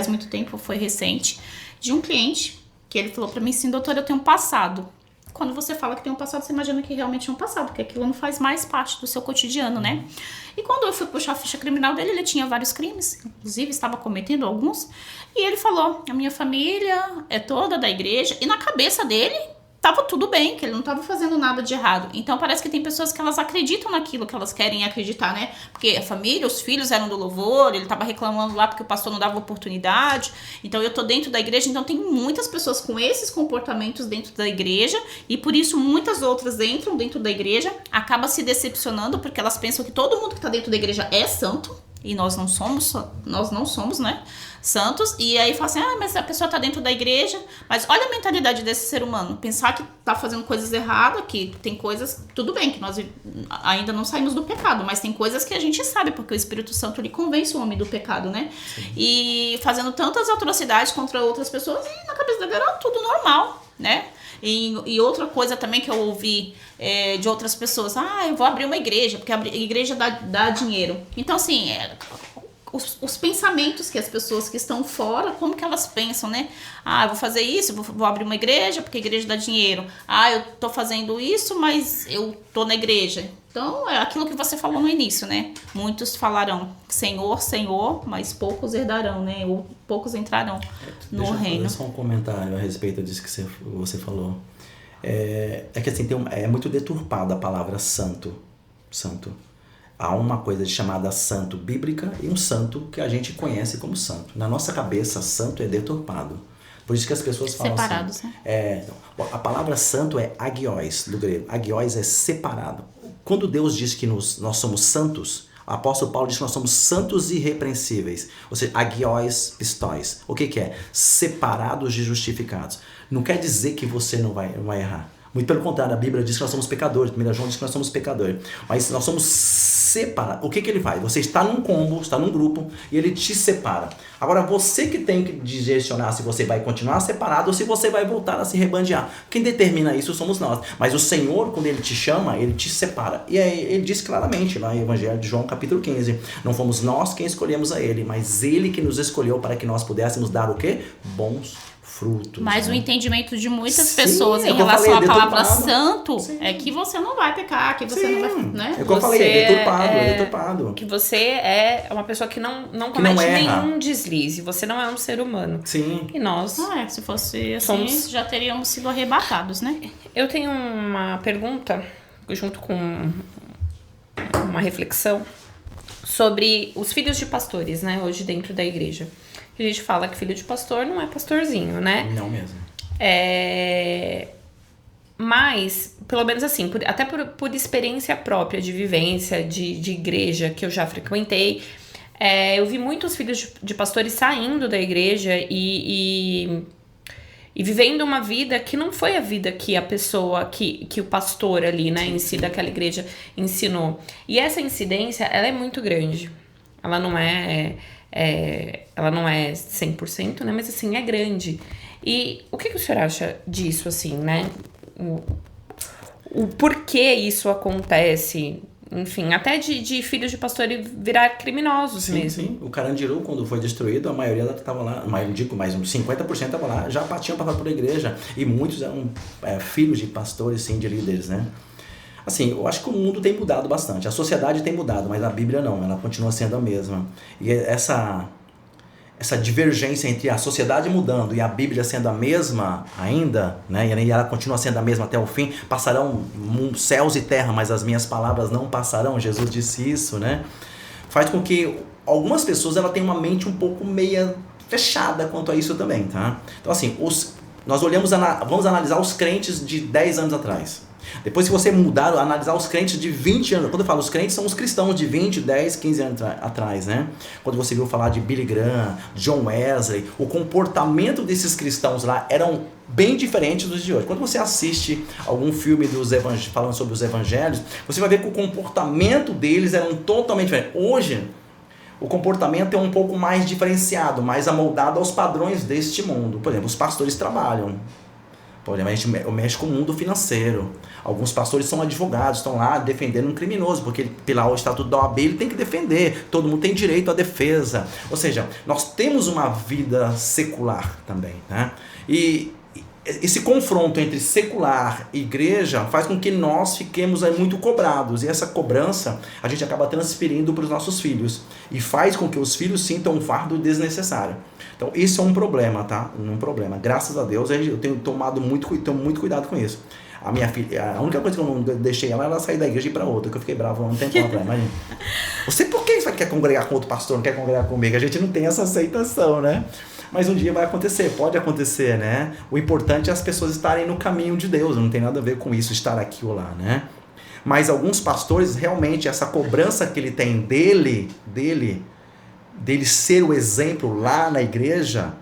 Speaker 1: muito tempo, foi recente, de um cliente que ele falou para mim assim: doutora, eu tenho um passado. Quando você fala que tem um passado, você imagina que realmente é um passado, porque aquilo não faz mais parte do seu cotidiano, né? E quando eu fui puxar a ficha criminal dele, ele tinha vários crimes, inclusive estava cometendo alguns, e ele falou: a minha família é toda da igreja, e na cabeça dele tava tudo bem, que ele não tava fazendo nada de errado. Então parece que tem pessoas que elas acreditam naquilo que elas querem acreditar, né? Porque a família, os filhos eram do louvor, ele tava reclamando lá porque o pastor não dava oportunidade. Então eu tô dentro da igreja, então tem muitas pessoas com esses comportamentos dentro da igreja, e por isso muitas outras entram dentro da igreja, acabam se decepcionando porque elas pensam que todo mundo que tá dentro da igreja é santo, e nós não somos, né, santos, e aí fala assim: mas a pessoa tá dentro da igreja, mas olha a mentalidade desse ser humano, pensar que tá fazendo coisas erradas, que tem coisas, tudo bem, que nós ainda não saímos do pecado, mas tem coisas que a gente sabe, porque o Espírito Santo, ele convence o homem do pecado, né, sim, e fazendo tantas atrocidades contra outras pessoas, e na cabeça dele era tudo normal, né. E outra coisa também que eu ouvi de outras pessoas: eu vou abrir uma igreja, porque a igreja dá dinheiro. Então, assim, os pensamentos que as pessoas que estão fora, como que elas pensam, né? Eu vou fazer isso, vou abrir uma igreja, porque a igreja dá dinheiro. Eu tô fazendo isso, mas eu tô na igreja. Então, é aquilo que você falou no início, né? Muitos falarão Senhor, Senhor, mas poucos herdarão, né? Ou poucos entrarão no reino.
Speaker 3: Deixa eu fazer só um comentário a respeito disso que você falou. É que assim, é muito deturpada a palavra santo. Santo. Há uma coisa chamada santo bíblica e um santo que a gente conhece como santo. Na nossa cabeça, santo é deturpado. Por isso que as pessoas falam
Speaker 1: separados,
Speaker 3: assim.
Speaker 1: Né?
Speaker 3: A palavra santo é agios, do grego. Agios é separado. Quando Deus diz que nós somos santos, o apóstolo Paulo diz que nós somos santos e irrepreensíveis. Ou seja, agios pistóis. O que é? Separados e justificados. Não quer dizer que você não vai errar. Muito pelo contrário, a Bíblia diz que nós somos pecadores. 1 João diz que nós somos pecadores. Mas nós somos separados. O que ele faz? Você está num combo, está num grupo, e ele te separa. Agora, você que tem que direcionar se você vai continuar separado ou se você vai voltar a se rebandear. Quem determina isso somos nós. Mas o Senhor, quando ele te chama, ele te separa. E aí, ele diz claramente lá no Evangelho de João, capítulo 15. Não fomos nós quem escolhemos a ele, mas ele que nos escolheu para que nós pudéssemos dar o quê? Bons frutos.
Speaker 1: Mas
Speaker 3: né?
Speaker 1: o entendimento de muitas pessoas em relação à palavra santo é que você não vai pecar, que você não vai, né?
Speaker 3: É o que eu falei, é deturpado.
Speaker 2: Que você é uma pessoa que não comete nenhum deslize. Você não é um ser humano.
Speaker 3: Sim.
Speaker 2: E nós...
Speaker 1: se fosse assim, já teríamos sido arrebatados, né?
Speaker 2: Eu tenho uma pergunta, junto com uma reflexão, sobre os filhos de pastores, né? Hoje dentro da igreja. A gente fala que filho de pastor não é pastorzinho, né?
Speaker 3: Não mesmo.
Speaker 2: Mas, pelo menos assim, até por experiência própria de vivência, de igreja que eu já frequentei, Eu vi muitos filhos de pastores saindo da igreja e vivendo uma vida que não foi a vida que a pessoa, que o pastor ali, né, em si daquela igreja ensinou. E essa incidência, ela é muito grande. Ela não é 100%, né, mas assim, é grande. E o que o senhor acha disso, assim, né? O porquê isso acontece? Enfim, até de filhos de pastor virar criminosos mesmo.
Speaker 3: Sim. O Carandiru, quando foi destruído, a maioria que estava lá, mais uns 50% estava lá, já tinham passado por igreja. E muitos eram filhos de pastores, sim, de líderes, né? Assim, eu acho que o mundo tem mudado bastante. A sociedade tem mudado, mas a Bíblia não. Ela continua sendo a mesma. E essa divergência entre a sociedade mudando e a Bíblia sendo a mesma ainda, né? E ela continua sendo a mesma até o fim. Passarão céus e terra, mas as minhas palavras não passarão. Jesus disse isso, né? Faz com que algumas pessoas ela tenham uma mente um pouco meia fechada quanto a isso também, tá? Então assim, nós vamos analisar os crentes de 10 anos atrás. Depois, se você mudar, analisar os crentes de 20 anos. Quando eu falo os crentes, são os cristãos de 20, 10, 15 anos atrás, né? Quando você viu falar de Billy Graham, John Wesley, o comportamento desses cristãos lá eram bem diferentes dos de hoje. Quando você assiste algum filme falando sobre os evangelhos, você vai ver que o comportamento deles era totalmente diferente. Hoje, o comportamento é um pouco mais diferenciado, mais amoldado aos padrões deste mundo. Por exemplo, os pastores trabalham. Por exemplo, a gente mexe com o mundo financeiro. Alguns pastores são advogados, estão lá defendendo um criminoso, porque pelo Estatuto da OAB ele tem que defender. Todo mundo tem direito à defesa. Ou seja, nós temos uma vida secular também, né? E esse confronto entre secular e igreja faz com que nós fiquemos muito cobrados. E essa cobrança a gente acaba transferindo para os nossos filhos. E faz com que os filhos sintam um fardo desnecessário. Então, isso é um problema, tá? Um problema. Graças a Deus, eu tenho tomado muito cuidado com isso. A minha filha, a única coisa que eu não deixei ela sair da igreja e ir pra outra, que eu fiquei bravo há um tempo atrás. Imagina. Você, por que você quer congregar com outro pastor, não quer congregar comigo? A gente não tem essa aceitação, né? Mas um dia vai acontecer, pode acontecer, né? O importante é as pessoas estarem no caminho de Deus, não tem nada a ver com isso, estar aqui ou lá, né? Mas alguns pastores, realmente, essa cobrança que ele tem dele ser o exemplo lá na igreja,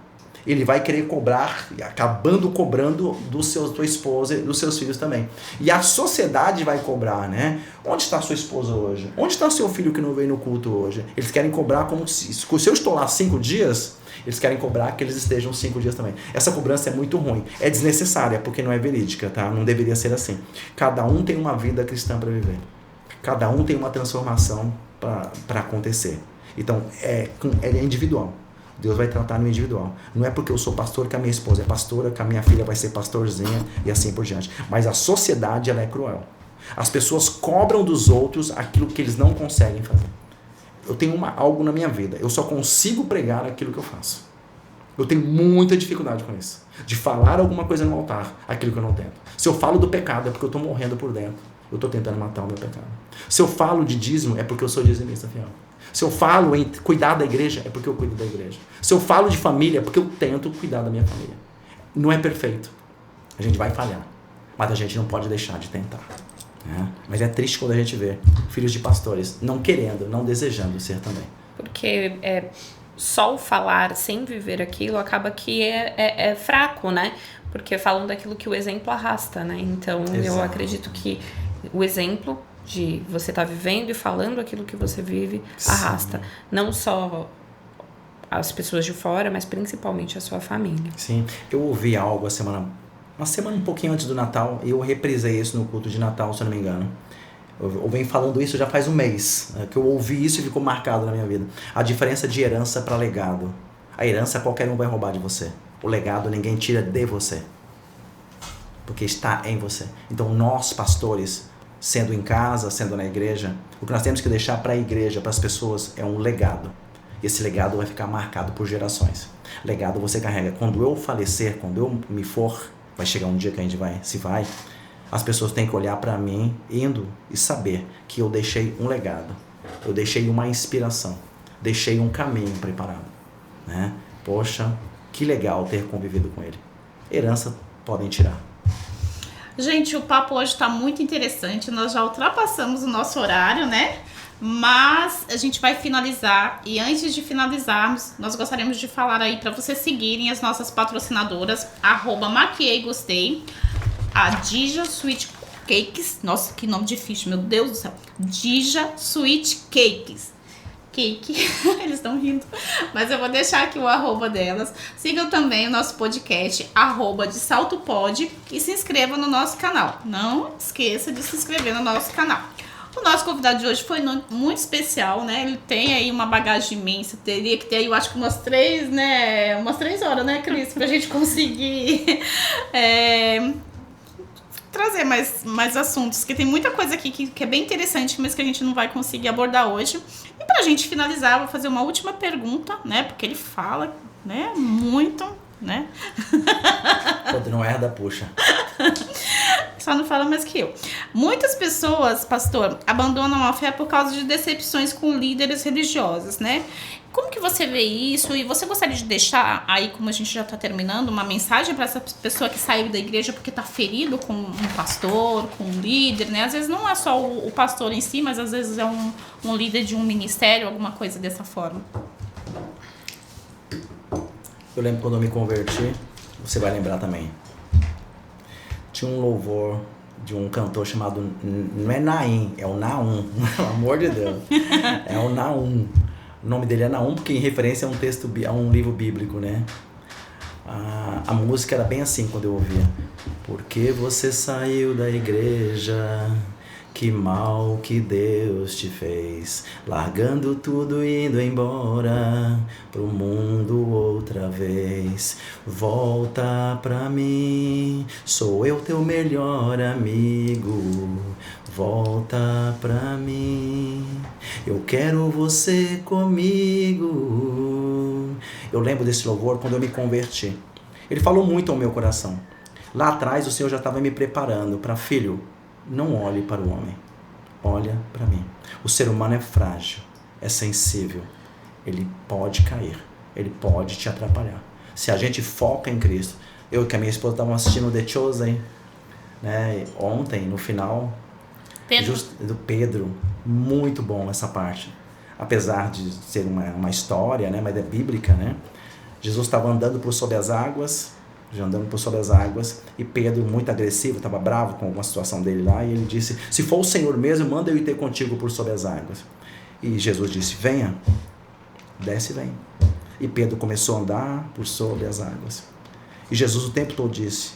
Speaker 3: ele vai querer cobrar, acabando cobrando tua esposa e dos seus filhos também. E a sociedade vai cobrar, né? Onde está sua esposa hoje? Onde está seu filho que não veio no culto hoje? Eles querem cobrar como se eu estou lá 5 dias, eles querem cobrar que eles estejam 5 dias também. Essa cobrança é muito ruim, é desnecessária, porque não é verídica, tá? Não deveria ser assim. Cada um tem uma vida cristã para viver. Cada um tem uma transformação para acontecer. Então, é individual. Deus vai tratar no individual. Não é porque eu sou pastor que a minha esposa é pastora, que a minha filha vai ser pastorzinha e assim por diante. Mas a sociedade, ela é cruel. As pessoas cobram dos outros aquilo que eles não conseguem fazer. Eu tenho algo na minha vida. Eu só consigo pregar aquilo que eu faço. Eu tenho muita dificuldade com isso. De falar alguma coisa no altar, aquilo que eu não tento. Se eu falo do pecado, é porque eu estou morrendo por dentro. Eu estou tentando matar o meu pecado. Se eu falo de dízimo, é porque eu sou dizimista fiel. Se eu falo em cuidar da igreja, é porque eu cuido da igreja. Se eu falo de família, é porque eu tento cuidar da minha família. Não é perfeito. A gente vai falhar. Mas a gente não pode deixar de tentar. Né? Mas é triste quando a gente vê filhos de pastores não querendo, não desejando ser também.
Speaker 2: Porque só o falar sem viver aquilo acaba que é fraco, né? Porque falam daquilo que o exemplo arrasta, né? Então, exato. Eu acredito que o exemplo de você estar vivendo e falando aquilo que você vive, arrasta. Sim. Não só as pessoas de fora, mas principalmente a sua família.
Speaker 3: Sim, eu ouvi algo uma semana um pouquinho antes do Natal, e eu reprisei isso no culto de Natal, se eu não me engano. Eu venho falando isso já faz um mês, né, que eu ouvi isso e ficou marcado na minha vida. A diferença de herança para legado. A herança qualquer um vai roubar de você. O legado ninguém tira de você. Porque está em você. Então nós, pastores, sendo em casa, sendo na igreja, o que nós temos que deixar para a igreja, para as pessoas, é um legado. Esse legado vai ficar marcado por gerações. Legado você carrega. Quando eu falecer, quando eu me for, vai chegar um dia que a gente vai, as pessoas têm que olhar para mim, indo e saber que eu deixei um legado. Eu deixei uma inspiração. Deixei um caminho preparado. Né? Poxa, que legal ter convivido com ele. Herança podem tirar.
Speaker 1: Gente, o papo hoje está muito interessante. Nós já ultrapassamos o nosso horário, né? Mas a gente vai finalizar, e antes de finalizarmos, nós gostaríamos de falar aí para vocês seguirem as nossas patrocinadoras, @maquieigostei, a Dija Sweet Cakes, nossa, que nome difícil, meu Deus do céu, Dija Sweet Cakes, eles estão rindo, mas eu vou deixar aqui o @ delas. Sigam também o nosso podcast, @desaltopod, e se inscrevam no nosso canal. Não esqueça de se inscrever no nosso canal. O nosso convidado de hoje foi muito especial, né? Ele tem aí uma bagagem imensa, teria que ter aí, eu acho que umas 3 horas, né, Cris? Pra gente conseguir trazer mais assuntos, porque tem muita coisa aqui que é bem interessante, mas que a gente não vai conseguir abordar hoje. E pra gente finalizar, eu vou fazer uma última pergunta, né? Porque ele fala, né, muito, né?
Speaker 3: Quando não herda, puxa.
Speaker 1: Só não fala mais que eu. Muitas pessoas, pastor, abandonam a fé por causa de decepções com líderes religiosos, né? Como que você vê isso? E você gostaria de deixar aí, como a gente já está terminando, uma mensagem para essa pessoa que saiu da igreja porque está ferido com um pastor, com um líder, né? Às vezes não é só o pastor em si, mas às vezes é um líder de um ministério, alguma coisa dessa forma.
Speaker 3: Eu lembro quando eu me converti, você vai lembrar também. Tinha um louvor de um cantor chamado, não é Naim, é o Naum, pelo amor de Deus. É o Naum. O nome dele é Naum porque em referência a um livro bíblico, né? A música era bem assim quando eu ouvia. Porque você saiu da igreja, que mal que Deus te fez, largando tudo e indo embora pro mundo outra vez. Volta pra mim, sou eu teu melhor amigo. Volta pra mim, eu quero você comigo. Eu lembro desse louvor quando eu me converti. Ele falou muito ao meu coração. Lá atrás o Senhor já estava me preparando para, filho, não olhe para o homem, olha para mim. O ser humano é frágil, é sensível, ele pode cair, ele pode te atrapalhar. Se a gente foca em Cristo, eu e a minha esposa estávamos assistindo The Chosen, né, ontem, no final, do Pedro, muito bom essa parte. Apesar de ser uma história, né, mas é bíblica, né? Jesus estava andando por sobre as águas, e Pedro, muito agressivo, estava bravo com alguma situação dele lá, e ele disse, se for o Senhor mesmo, manda eu ir ter contigo por sobre as águas. E Jesus disse, venha, desce e vem. E Pedro começou a andar por sobre as águas. E Jesus o tempo todo disse,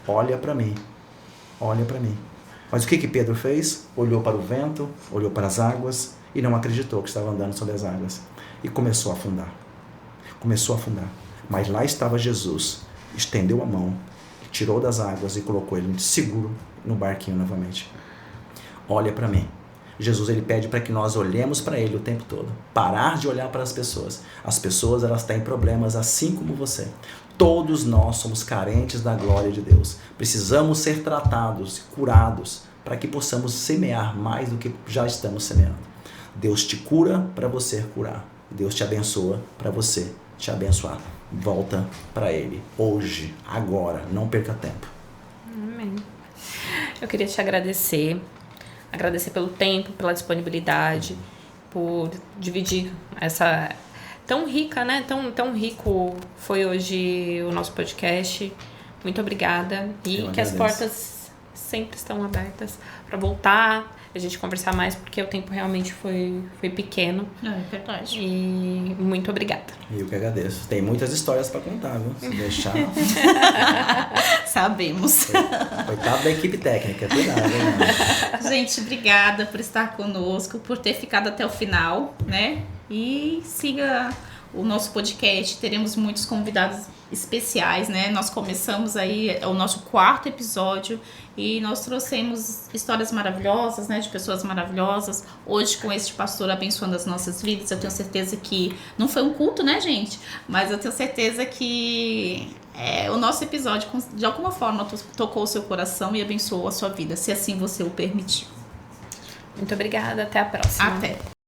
Speaker 3: olha para mim, olha para mim. Mas o que Pedro fez? Olhou para o vento, olhou para as águas e não acreditou que estava andando sobre as águas. E começou a afundar. Mas lá estava Jesus, estendeu a mão, tirou das águas e colocou ele seguro no barquinho novamente. Olha para mim. Jesus, ele pede para que nós olhemos para ele o tempo todo. Parar de olhar para as pessoas. As pessoas, elas têm problemas assim como você. Todos nós somos carentes da glória de Deus. Precisamos ser tratados, curados, para que possamos semear mais do que já estamos semeando. Deus te cura para você curar. Deus te abençoa para você te abençoar. Volta para Ele. Hoje, agora. Não perca tempo.
Speaker 2: Amém. Eu queria te agradecer. Agradecer pelo tempo, pela disponibilidade, por dividir essa... tão rica, né? Tão rico foi hoje o nosso podcast. Muito obrigada. E que as portas sempre estão abertas para voltar, a gente conversar mais, porque o tempo realmente foi pequeno.
Speaker 1: É verdade.
Speaker 2: E muito obrigada.
Speaker 3: Eu que agradeço. Tem muitas histórias para contar, viu? Se deixar...
Speaker 1: Sabemos.
Speaker 3: Coitado da equipe técnica, cuidado, né?
Speaker 1: Gente, obrigada por estar conosco, por ter ficado até o final, né? E siga o nosso podcast, teremos muitos convidados especiais, né? Nós começamos aí o nosso 4º episódio e nós trouxemos histórias maravilhosas, né? De pessoas maravilhosas. Hoje, com este pastor abençoando as nossas vidas, eu tenho certeza que não foi um culto, né, gente? Mas eu tenho certeza que o nosso episódio, de alguma forma, tocou o seu coração e abençoou a sua vida, se assim você o permitir.
Speaker 2: Muito obrigada, até a próxima.
Speaker 1: Até.